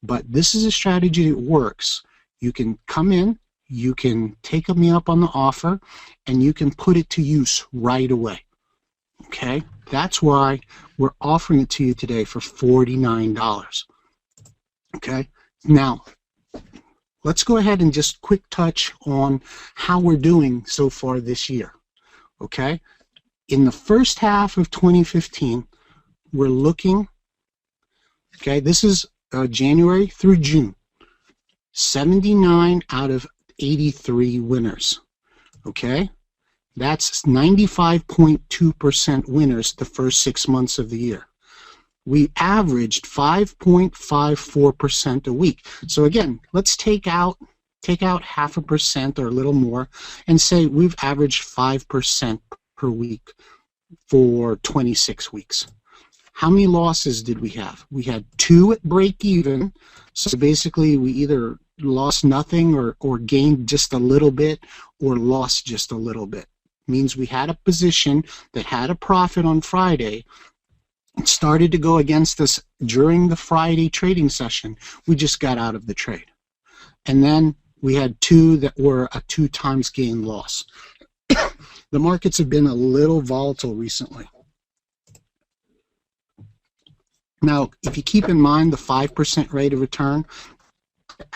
But this is a strategy that works. You can come in, you can take me up on the offer, and you can put it to use right away. Okay? That's why we're offering it to you today for $49. Okay? Now, let's go ahead and just quick touch on how we're doing so far this year. Okay? In the first half of 2015, we're looking, okay, this is January through June, 79 out of 83 winners. Okay? That's 95.2% winners the first 6 months of the year. We averaged 5.54% a week. So again, let's take out 0.5% or a little more and say we've averaged 5% per week for 26 weeks. How many losses did we have? We had 2 at break even. So basically we either lost nothing or gained just a little bit or lost just a little bit. Means we had a position that had a profit on Friday. It started to go against us during the Friday trading session. We just got out of the trade. And then we had 2 that were a 2 times gain loss. The markets have been a little volatile recently. Now, if you keep in mind the 5% rate of return,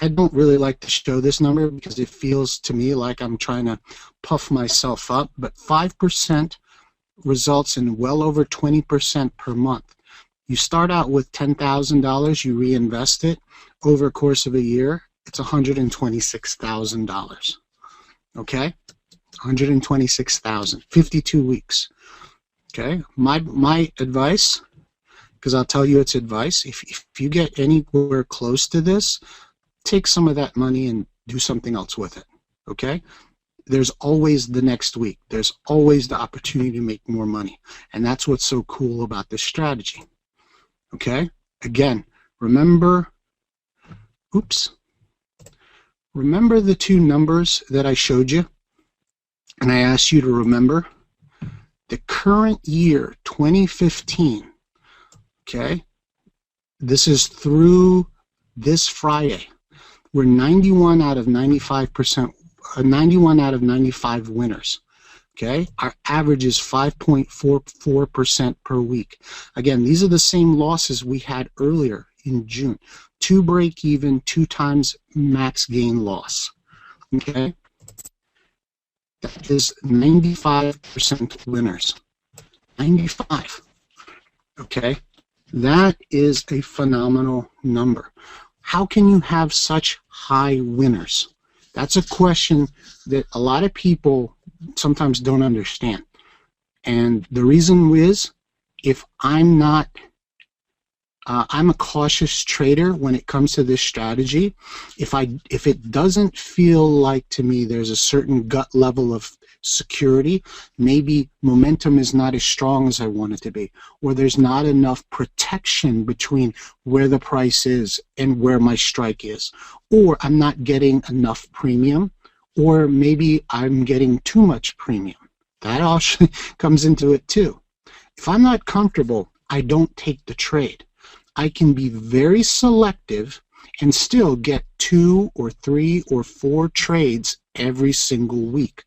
I don't really like to show this number because it feels to me like I'm trying to puff myself up, but 5% results in well over 20% per month. You start out with $10,000, you reinvest it. Over a course of a year, it's $126,000. Okay? 126,000, 52 weeks. Okay? My advice, because I'll tell you it's advice, if you get anywhere close to this, take some of that money and do something else with it. Okay? There's always the next week. There's always the opportunity to make more money. And that's what's so cool about this strategy. Okay? Again, remember the 2 numbers that I showed you? And I asked you to remember the current year, 2015, okay? This is through this Friday. We're 91 out of 95%, 91 out of 95 winners. Okay, our average is 5.44% per week. Again, these are the same losses we had earlier in June. 2 break even, 2 times max gain loss. Okay, that is 95% winners. 95. Okay, that is a phenomenal number. How can you have such high winners? That's a question that a lot of people sometimes don't understand. And the reason is, if I'm not, I'm a cautious trader when it comes to this strategy. If it doesn't feel like to me there's a certain gut level of security, maybe momentum is not as strong as I want it to be, or there's not enough protection between where the price is and where my strike is, or I'm not getting enough premium, or maybe I'm getting too much premium. That also comes into it too. If I'm not comfortable, I don't take the trade. I can be very selective and still get 2 or 3 or 4 trades every single week.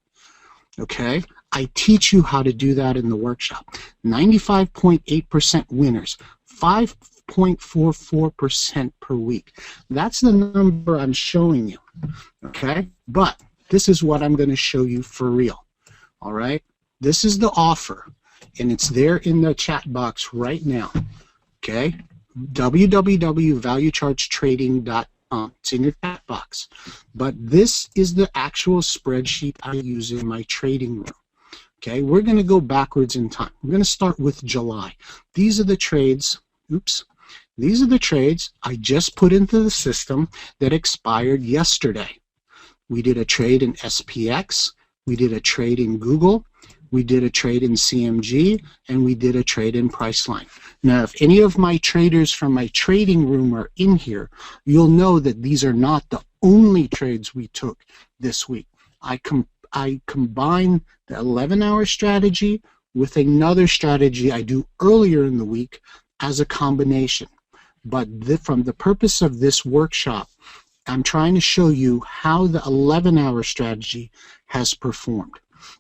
Okay? I teach you how to do that in the workshop. 95.8% winners, 5.44% per week. That's the number I'm showing you. Okay? But this is what I'm going to show you for real. All right? This is the offer, and it's there in the chat box right now. Okay? www.valuechargetrading.com. It's in your chat box. But this is the actual spreadsheet I use in my trading room. Okay, we're going to go backwards in time. We're going to start with July. These are the trades. Oops. These are the trades I just put into the system that expired yesterday. We did a trade in SPX. We did a trade in Google. We did a trade in CMG, and we did a trade in Priceline. Now, if any of my traders from my trading room are in here, you'll know that these are not the only trades we took this week. I combine the 11-hour strategy with another strategy I do earlier in the week as a combination. But from the purpose of this workshop, I'm trying to show you how the 11-hour strategy has performed.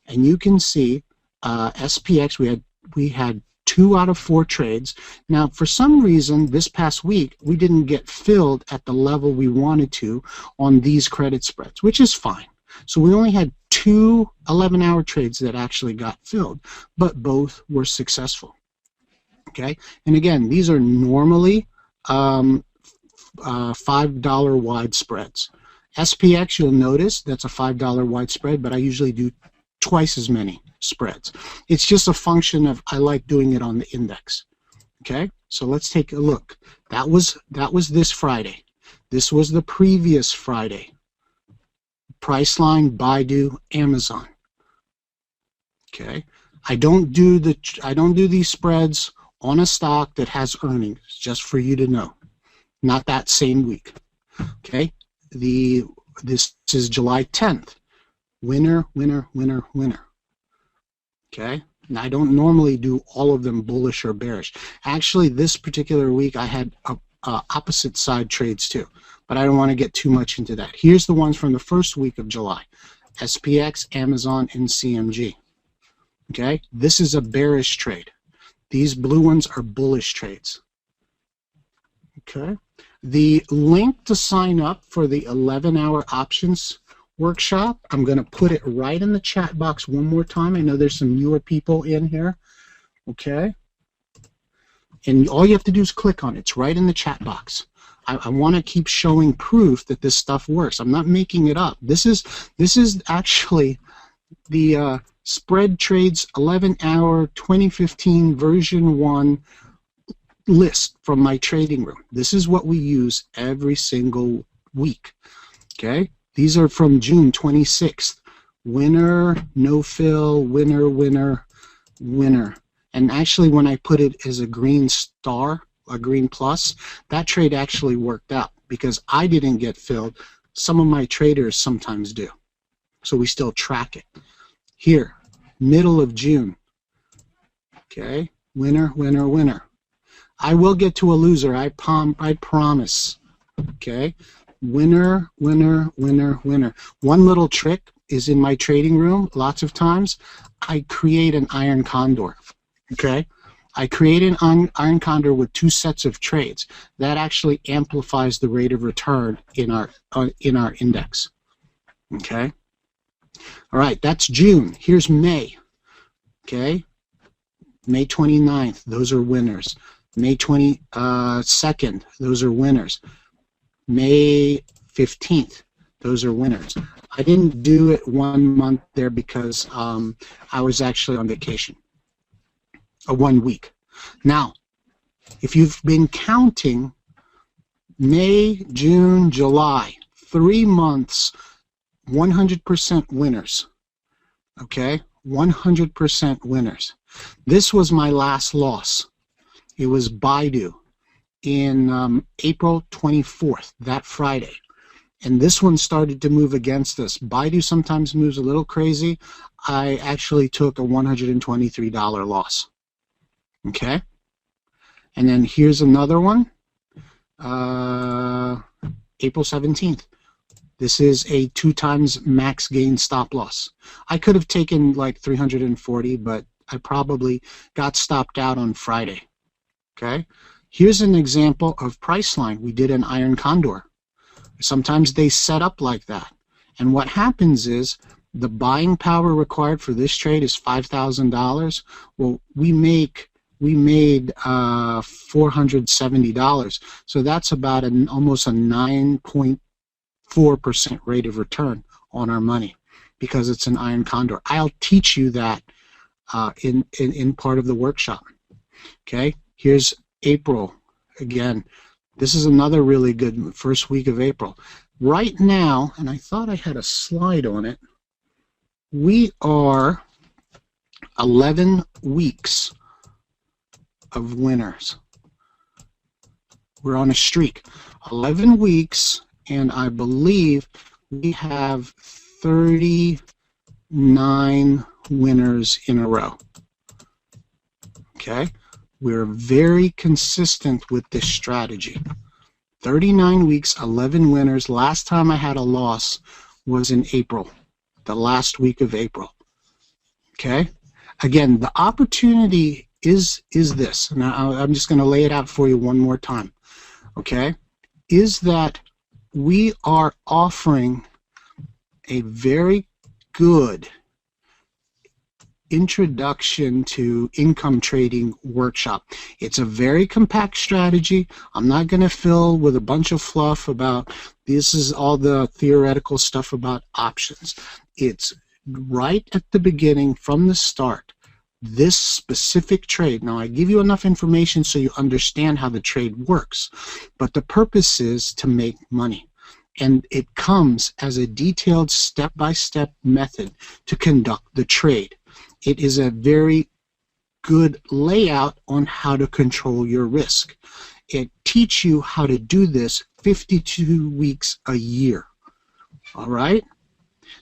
And you can see SPX, we had 2 out of 4 trades. Now, for some reason, this past week, we didn't get filled at the level we wanted to on these credit spreads, which is fine. So we only had 2 11-hour trades that actually got filled, but both were successful. Okay, and again, these are normally $5 wide spreads. SPX, you'll notice that's a $5 wide spread, but I usually do twice as many spreads. It's just a function of I like doing it on the index. Okay, so let's take a look. That was this Friday. This was the previous Friday. Priceline, Baidu, Amazon. Okay, I don't do these spreads on a stock that has earnings, just for you to know. Not that same week. Okay, this is July 10th. Winner, winner, winner, winner. Okay, and I don't normally do all of them bullish or bearish. Actually, this particular week I had opposite side trades too, but I don't want to get too much into that. Here's the ones from the first week of July: SPX, Amazon, and CMG. Okay, this is a bearish trade. These blue ones are bullish trades. Okay, the link to sign up for the 11-hour options workshop, I'm going to put it right in the chat box one more time. I know there's some newer people in here. Okay, and all you have to do is click on it. It's right in the chat box. I want to keep showing proof that this stuff works. I'm not making it up. This is actually the Spread Trades 11-hour 2015 version 1 list from my trading room. This is what we use every single week. Okay, these are from June 26th. Winner, no fill, winner, winner, winner. And actually, when I put it as a green star, a green plus, that trade actually worked out because I didn't get filled. Some of my traders sometimes do. So we still track it. Here, middle of June. Okay, winner, winner, winner. I will get to a loser, I promise. Okay, winner, winner, winner, winner. One little trick is in my trading room, lots of times, I create an iron condor. Okay, I create an iron condor with 2 sets of trades. That actually amplifies the rate of return in our index. Okay, all right, that's June. Here's May. Okay, May 29th, those are winners. May 22nd, those are winners. May 15th, Those are winners. I didn't do it 1 month there because I was actually on vacation. 1 week. Now, if you've been counting May, June, July, 3 months, 100% winners. Okay, 100% winners. This was my last loss. It was Baidu in April 24th, that Friday. And this one started to move against us. Baidu sometimes moves a little crazy. I actually took a $123 loss. Okay? And then here's another one. April 17th. This is a 2 times max gain stop loss. I could have taken like 340, but I probably got stopped out on Friday. Okay? Here's an example of Priceline. We did an iron condor. Sometimes they set up like that. And what happens is the buying power required for this trade is $5,000. Well, we made $470. So that's about almost a 9.4% rate of return on our money because it's an iron condor. I'll teach you that in part of the workshop. Okay, here's April again. This is another really good first week of April. Right now, and I thought I had a slide on it, we are 11 weeks of winners. We're on a streak. 11 weeks, and I believe we have 39 winners in a row. Okay? We're very consistent with this strategy. 39 weeks, 11 winners. Last time I had a loss was in April, the last week of April. Okay? Again, the opportunity is this. Now, I'm just going to lay it out for you one more time. Okay? Is that we are offering a very good introduction to income trading workshop. It's a very compact strategy. I'm not going to fill with a bunch of fluff about this is all the theoretical stuff about options. It's right at the beginning from the start. This specific trade. Now I give you enough information so you understand how the trade works, but the purpose is to make money. And it comes as a detailed step-by-step method to conduct the trade. It is a very good layout on how to control your risk. It teaches you how to do this 52 weeks a year. All right?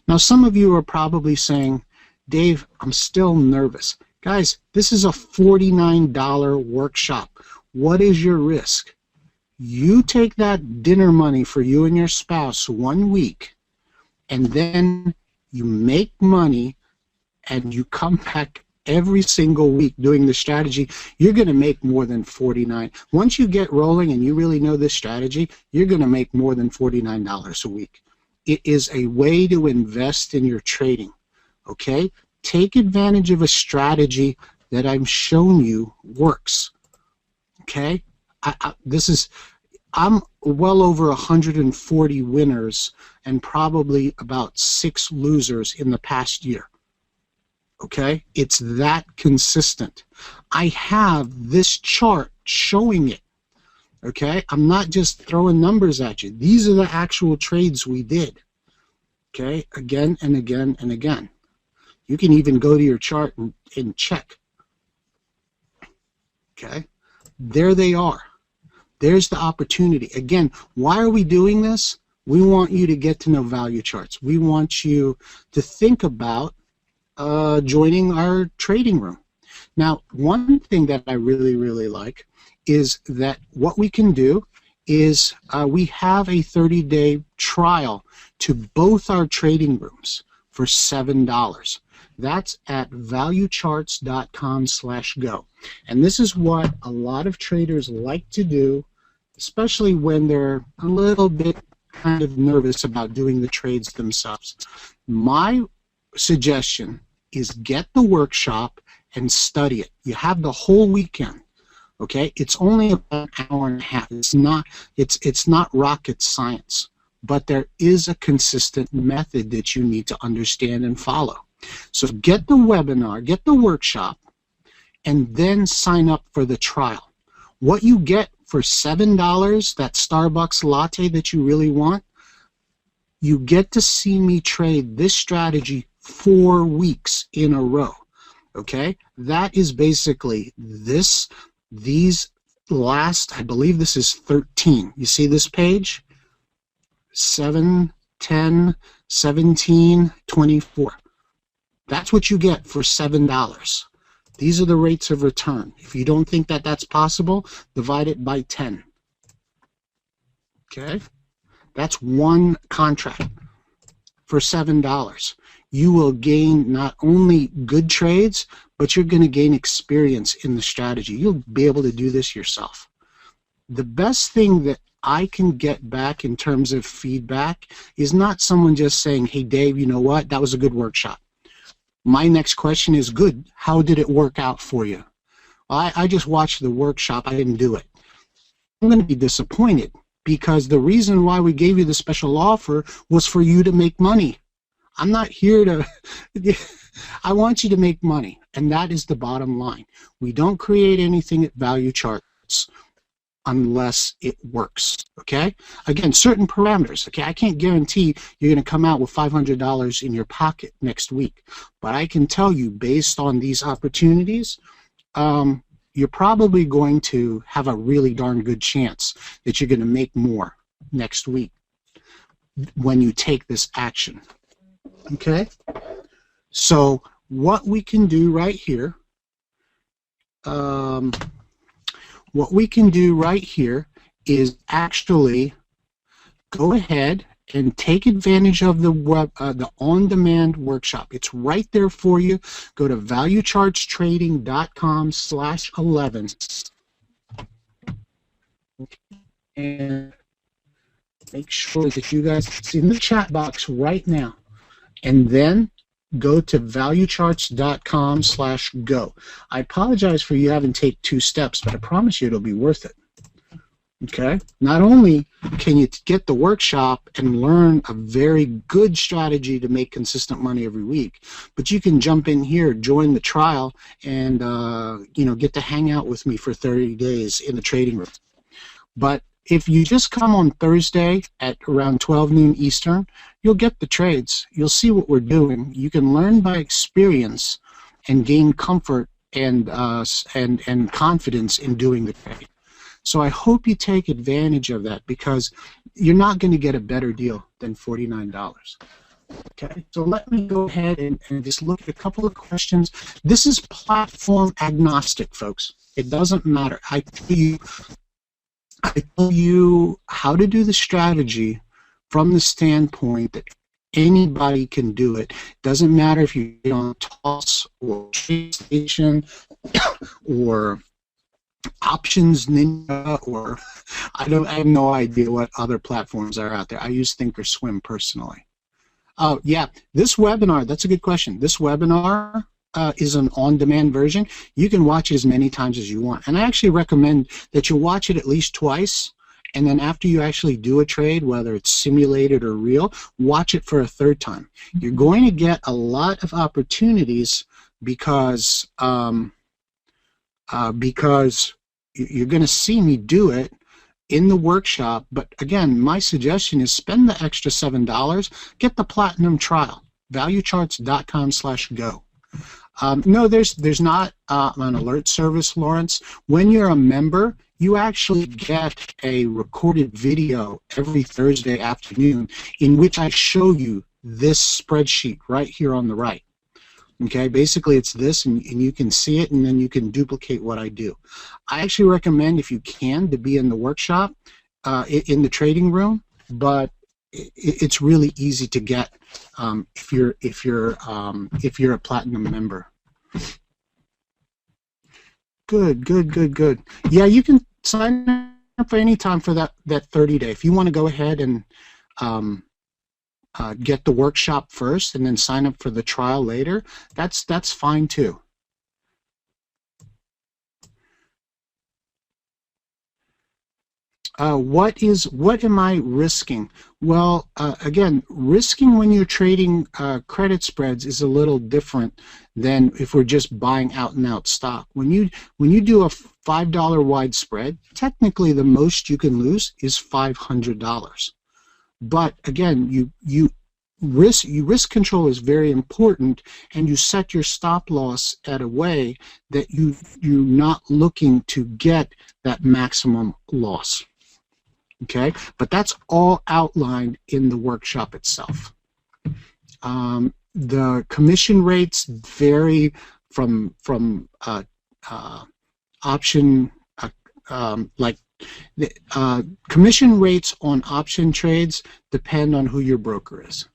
Now, some of you are probably saying, Dave, I'm still nervous. Guys, this is a $49 workshop. What is your risk? You take that dinner money for you and your spouse 1 week, and then you make money and you come back every single week doing the strategy, you're going to make more than $49. Once you get rolling and you really know this strategy, you're going to make more than $49 a week. It is a way to invest in your trading. Okay? Take advantage of a strategy that I've shown you works. Okay? I'm well over 140 winners and probably about 6 losers in the past year. Okay? It's that consistent. I have this chart showing it. Okay? I'm not just throwing numbers at you. These are the actual trades we did. Okay? Again and again and again. You can even go to your chart and check. Okay? There they are. There's the opportunity. Again, why are we doing this? We want you to get to know value charts. We want you to think about joining our trading room. Now, one thing that I really, really like is that what we can do is we have a 30-day trial to both our trading rooms for $7. That's at valuecharts.com/go. And this is what a lot of traders like to do, especially when they're a little bit kind of nervous about doing the trades themselves. My suggestion is get the workshop and study it. You have the whole weekend. Okay? It's only about an hour and a half. It's not rocket science. but there is a consistent method that you need to understand and follow. So get the webinar, get the workshop, and then sign up for the trial. What you get for $7, that Starbucks latte that you really want, you get to see me trade this strategy 4 weeks in a row. Okay? That is basically these last, I believe this is 13. You see this page? 7, 10, 17, 24. That's what you get for $7. These are the rates of return. If you don't think that that's possible, divide it by 10. Okay? That's one contract for $7. You will gain not only good trades, but you're going to gain experience in the strategy. You'll be able to do this yourself. The best thing that I can get back in terms of feedback is not someone just saying, hey, Dave, you know what? That was a good workshop. My next question is, good, how did it work out for you? I just watched the workshop. I didn't do it. I'm going to be disappointed because the reason why we gave you the special offer was for you to make money. I'm not here to, I want you to make money, and that is the bottom line. We don't create anything at Value Charts unless it works, okay? Again, certain parameters, okay? I can't guarantee you're going to come out with $500 in your pocket next week, but I can tell you based on these opportunities, you're probably going to have a really darn good chance that you're going to make more next week when you take this action, okay? So what we can do right here, is actually go ahead and take advantage of the the on-demand workshop. It's right there for you. Go to valuechartstrading.com/11 and make sure that you guys, it's in the chat box right now, and then go to valuecharts.com/go. I apologize for you having to take 2 steps, but I promise you it'll be worth it. Okay? Not only can you get the workshop and learn a very good strategy to make consistent money every week, but you can jump in here, join the trial, and you know, get to hang out with me for 30 days in the trading room. But if you just come on Thursday at around 12 noon Eastern, you'll get the trades. You'll see what we're doing. You can learn by experience and gain comfort and confidence in doing the trade. So I hope you take advantage of that because you're not going to get a better deal than $49. Okay, so let me go ahead and just look at a couple of questions. This is platform agnostic, folks. It doesn't matter. I tell you how to do the strategy from the standpoint that anybody can do it. Doesn't matter if you're on Toss or TradeStation or Options Ninja or I have no idea what other platforms are out there. I use Thinkorswim personally. Oh yeah, this webinar, that's a good question. This webinar is an on-demand version. You can watch it as many times as you want. And I actually recommend that you watch it at least twice, and then after you actually do a trade, whether it's simulated or real, watch it for a 3rd time. You're going to get a lot of opportunities because you're going to see me do it in the workshop. But again, my suggestion is spend the extra $7, get the platinum trial, valuecharts.com/go. No, there's not an alert service, Lawrence. When you're a member, you actually get a recorded video every Thursday afternoon in which I show you this spreadsheet right here on the right. Okay, basically it's this, and you can see it, and then you can duplicate what I do. I actually recommend, if you can, to be in the workshop, in the trading room, but it's really easy to get if you're a platinum member. Good. Yeah, you can sign up for any time for that 30-day. If you want to go ahead and get the workshop first and then sign up for the trial later, that's fine too. what am I risking? Well, again, risking when you're trading credit spreads is a little different than if we're just buying out and out stock. When you do a $5 wide spread, technically the most you can lose is $500. But again, risk control is very important, and you set your stop loss at a way that you're not looking to get that maximum loss. Okay, but that's all outlined in the workshop itself. The commission rates vary from option commission rates on option trades depend on who your broker is.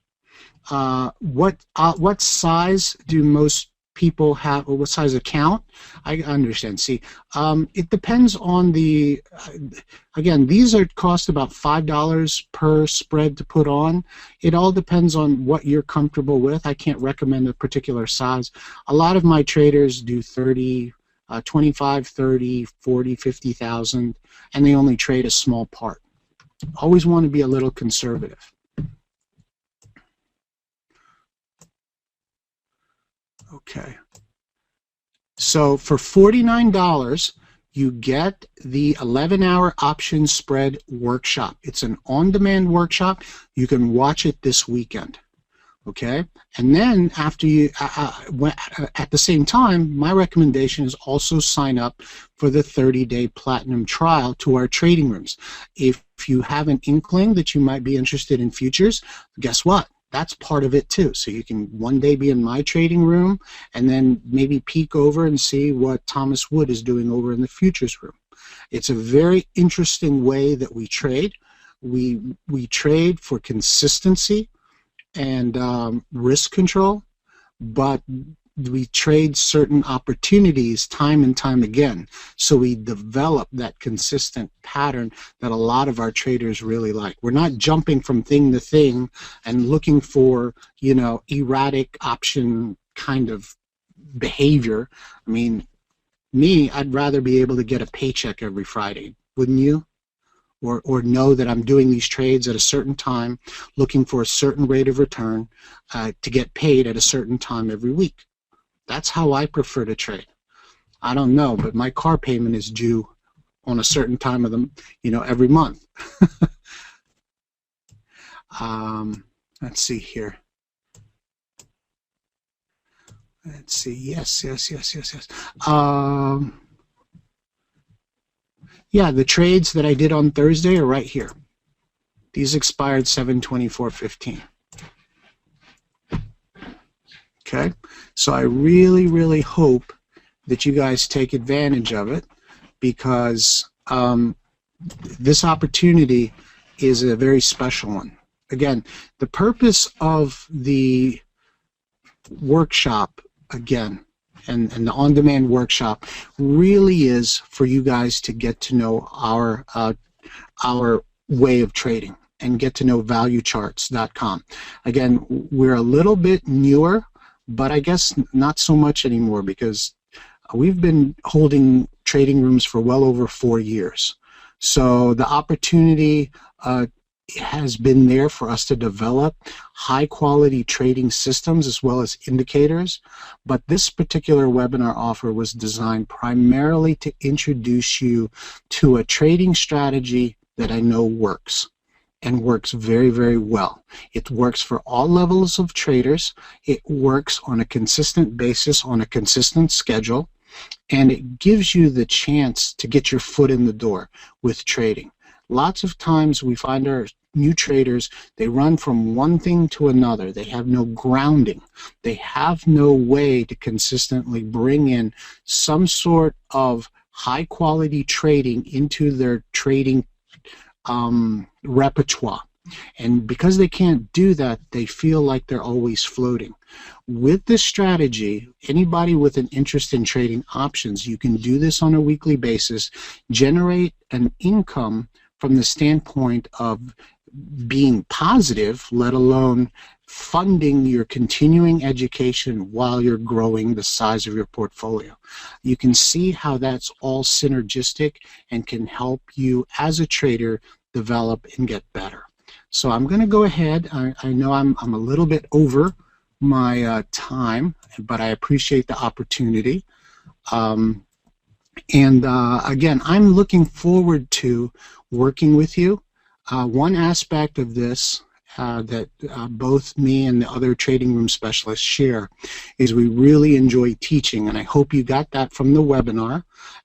What size do most people have, or what size account? I understand. See, it depends on the. Again, these cost about $5 per spread to put on. It all depends on what you're comfortable with. I can't recommend a particular size. A lot of my traders do 30. 25, 30, 40, 50,000, and they only trade a small part. Always want to be a little conservative. Okay. So for $49, you get the 11-hour option spread workshop. It's an on-demand workshop. You can watch it this weekend. Okay, and then after you, at the same time, my recommendation is also sign up for the 30-day platinum trial to our trading rooms. If you have an inkling that you might be interested in futures, guess what? That's part of it too. So you can one day be in my trading room and then maybe peek over and see what Thomas Wood is doing over in the futures room. It's a very interesting way that we trade. We trade for consistency and risk control, but we trade certain opportunities time and time again. So we develop that consistent pattern that a lot of our traders really like. We're not jumping from thing to thing and looking for, you know, erratic option kind of behavior. I mean, I'd rather be able to get a paycheck every Friday, wouldn't you? Or know that I'm doing these trades at a certain time, looking for a certain rate of return to get paid at a certain time every week. That's how I prefer to trade. I don't know, but my car payment is due on a certain time of the, every month. Let's see here. Let's see. Yes. Yeah, the trades that I did on Thursday are right here. These expired 7/24/15. Okay, so I really, really hope that you guys take advantage of it, because this opportunity is a very special one. Again, the purpose of the workshop, again, and the on-demand workshop really is for you guys to get to know our way of trading and get to know valuecharts.com. Again, we're a little bit newer, but I guess not so much anymore, because we've been holding trading rooms for well over 4 years. So the opportunity has been there for us to develop high-quality trading systems as well as indicators, but this particular webinar offer was designed primarily to introduce you to a trading strategy that I know works, and works very, very well. It works for all levels of traders. It works on a consistent basis, on a consistent schedule, and it gives you the chance to get your foot in the door with trading. Lots of times we find our new traders, they run from one thing to another. They have no grounding. They have no way to consistently bring in some sort of high quality trading into their trading repertoire. And because they can't do that, they feel like they're always floating. With this strategy, anybody with an interest in trading options, you can do this on a weekly basis, generate an income from the standpoint of being positive, let alone funding your continuing education while you're growing the size of your portfolio. You can see how that's all synergistic and can help you as a trader develop and get better. So I'm going to go ahead. I know I'm a little bit over my time, but I appreciate the opportunity. Again, I'm looking forward to working with you. One aspect of this that both me and the other trading room specialists share is we really enjoy teaching, and I hope you got that from the webinar,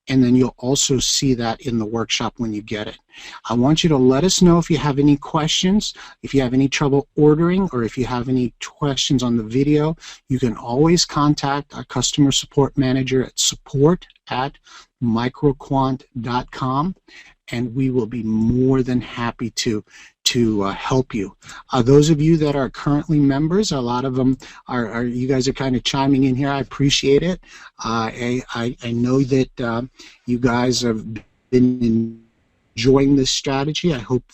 and then you'll also see that in the workshop when you get it. I want you to let us know if you have any questions, if you have any trouble ordering, or if you have any questions on the video. You can always contact our customer support manager at support@microquant.com, and we will be more than happy to help you. Those of you that are currently members, a lot of them are you guys are kind of chiming in here. I appreciate it. I know that you guys have been enjoying this strategy. I hope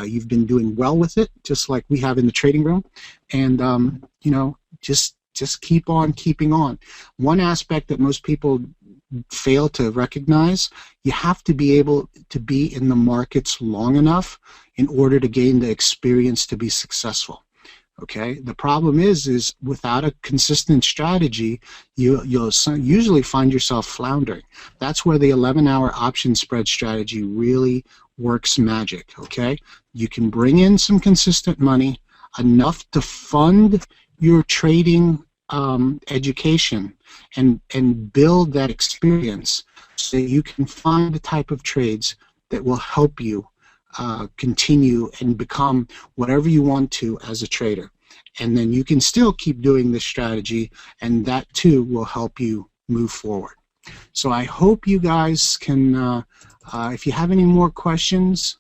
you've been doing well with it, just like we have in the trading room. And you know, just keep on keeping on. One aspect that most people fail to recognize, you have to be able to be in the markets long enough in order to gain the experience to be successful. Okay, the problem is without a consistent strategy, you'll usually find yourself floundering. That's where the 11-hour option spread strategy really works magic. Okay, you can bring in some consistent money, enough to fund your trading education and build that experience so that you can find the type of trades that will help you continue and become whatever you want to as a trader. And then you can still keep doing this strategy, and that too will help you move forward. So I hope you guys can, if you have any more questions,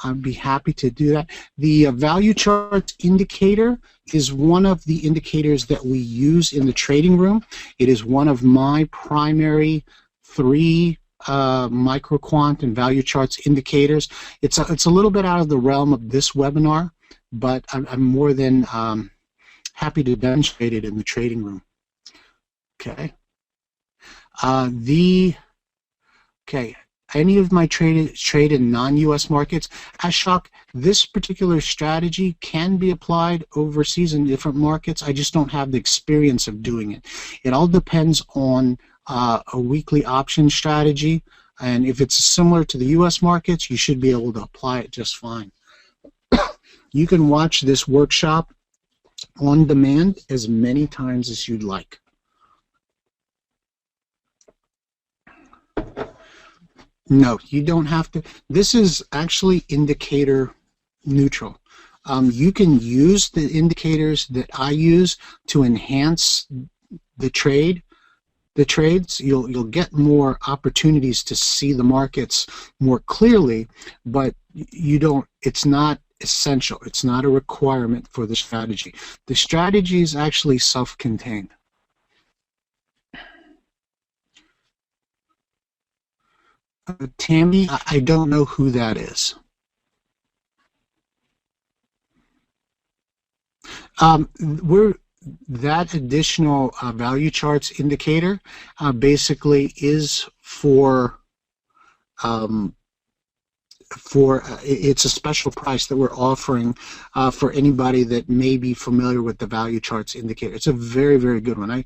I'd be happy to do that. The value charts indicator is one of the indicators that we use in the trading room. It is one of my primary 3 microquant and value charts indicators. It's a little bit out of the realm of this webinar, but I'm more than happy to demonstrate it in the trading room. Okay. Any of my trade in non-U.S. markets, Ashok, this particular strategy can be applied overseas in different markets. I just don't have the experience of doing it. It all depends on a weekly option strategy, and if it's similar to the U.S. markets, you should be able to apply it just fine. You can watch this workshop on demand as many times as you'd like. No, you don't have to. This is actually indicator neutral. You can use the indicators that I use to enhance the trades. You'll get more opportunities to see the markets more clearly, but you don't. It's not essential. It's not a requirement for the strategy. The strategy is actually self-contained. Tammy, I don't know who that is. That additional value charts indicator basically is for it's a special price that we're offering for anybody that may be familiar with the value charts indicator. It's a very, very good one.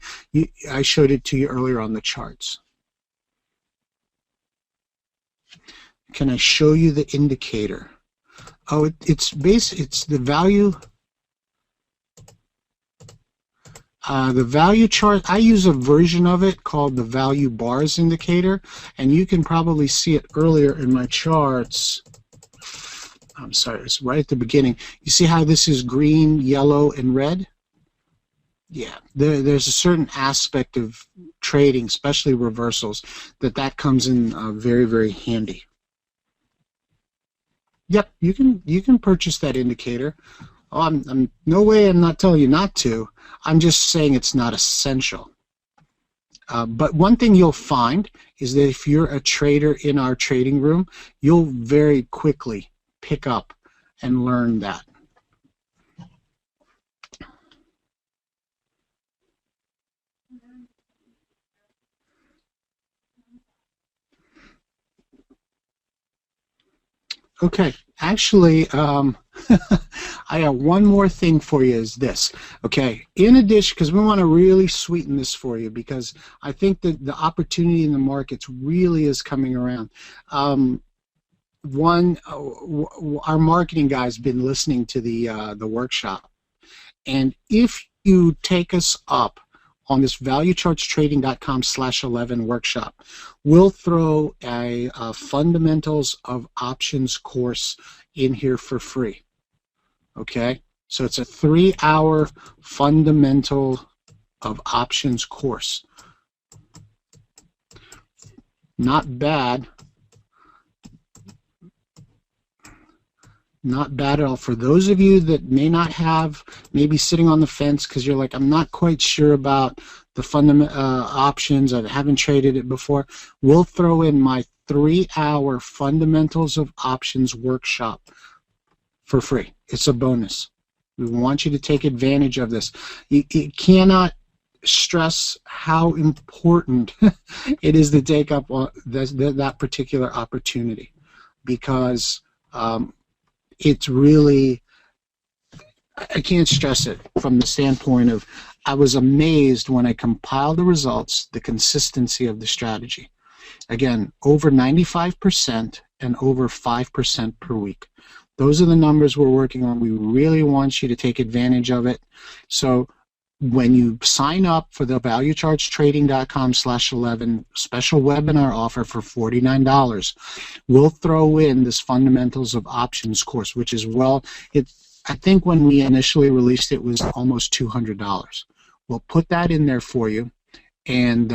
I showed it to you earlier on the charts. Can I show you the indicator? Oh, it's the value. The value chart, I use a version of it called the value bars indicator, and you can probably see it earlier in my charts. I'm sorry, it's right at the beginning. You see how this is green, yellow, and red? Yeah, there's a certain aspect of trading, especially reversals, that comes in very, very handy. Yep, you can purchase that indicator. Oh, I'm no way I'm not telling you not to. I'm just saying it's not essential. But one thing you'll find is that if you're a trader in our trading room, you'll very quickly pick up and learn that. Okay, actually, I have one more thing for you is this. Okay, in addition, because we want to really sweeten this for you, because I think that the opportunity in the markets really is coming around. Our marketing guy's been listening to the workshop, and if you take us up on this valuechartstrading.com/11 workshop, we'll throw a fundamentals of options course in here for free. Okay, so it's a 3-hour fundamental of options course. Not bad. Not bad at all. For those of you that may not have, maybe sitting on the fence because you're like, I'm not quite sure about the options, I haven't traded it before, we'll throw in my 3-hour fundamentals of options workshop for free. It's a bonus. We want you to take advantage of this. You cannot stress how important it is to take up that particular opportunity, because it's really, I can't stress it from the standpoint of, I was amazed when I compiled the results, the consistency of the strategy. Again, over 95% and over 5% per week. Those are the numbers we're working on. We really want you to take advantage of it. So when you sign up for the valuechartstrading.com/11 special webinar offer for $49, we'll throw in this fundamentals of options course, which is, well, I think when we initially released it was almost $200. We'll put that in there for you, and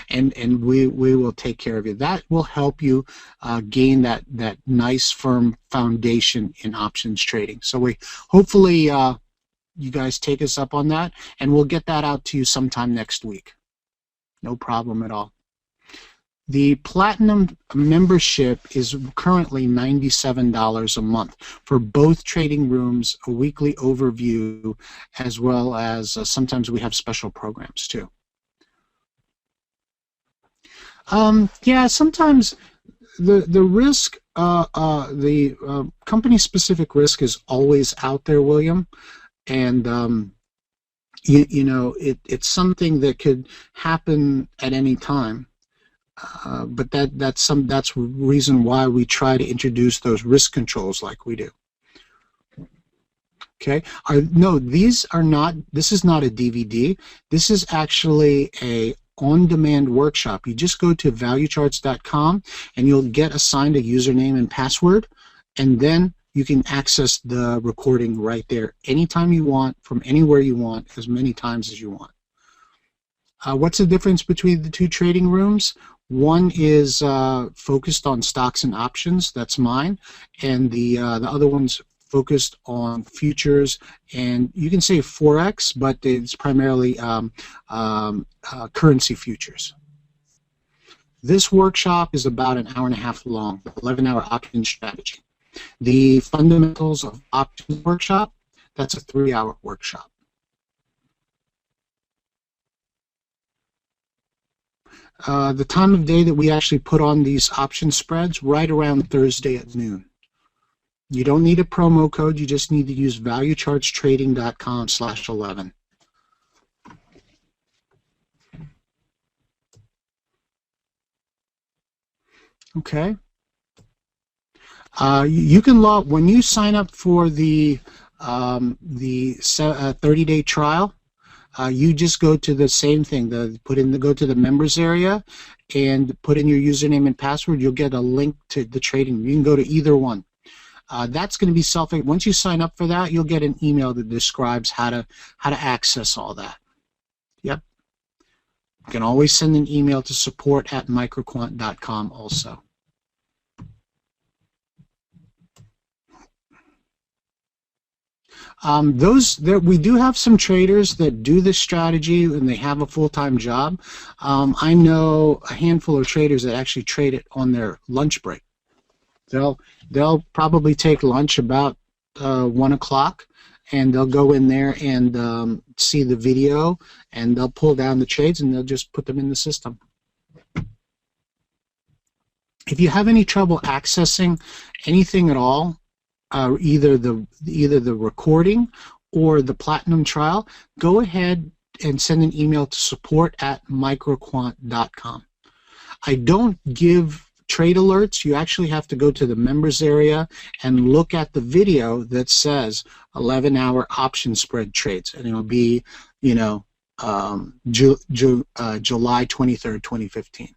and we will take care of you. That will help you gain that nice firm foundation in options trading. So we hopefully you guys take us up on that, and we'll get that out to you sometime next week. No problem at all. The Platinum membership is currently $97 a month for both trading rooms, a weekly overview, as well as sometimes we have special programs too. Yeah, sometimes the risk, the company-specific risk is always out there, William. And you know, it's something that could happen at any time, but that's reason why we try to introduce those risk controls like we do. Okay, no, these are not. This is not a DVD. This is actually a on-demand workshop. You just go to valuecharts.com and you'll get assigned a username and password, and then you can access the recording right there anytime you want, from anywhere you want, as many times as you want. What's the difference between the two trading rooms? One is focused on stocks and options, that's mine, and the other one's focused on futures, and you can say Forex, but it's primarily currency futures. This workshop is about an hour and a half long, 11-hour option strategy. The fundamentals of options workshop, that's a 3-hour workshop. The time of day that we actually put on these option spreads, right around Thursday at noon. You don't need a promo code, you just need to use valuechartstrading.com/11. Okay. You can log when you sign up for the 30-day trial. You just go to the same thing. Go to the members area and put in your username and password. You'll get a link to the trading. You can go to either one. That's going to be once you sign up for that, you'll get an email that describes how to access all that. Yep. You can always send an email to support@microquant.com also. We do have some traders that do this strategy and they have a full-time job. I know a handful of traders that actually trade it on their lunch break. They'll probably take lunch about 1 o'clock, and they'll go in there and see the video, and they'll pull down the trades and they'll just put them in the system. If you have any trouble accessing anything at all, either the recording or the Platinum trial, go ahead and send an email to support@microquant.com. I don't give trade alerts. You actually have to go to the members area and look at the video that says 11-hour option spread trades, and it'll be, you know, July 23rd, 2015.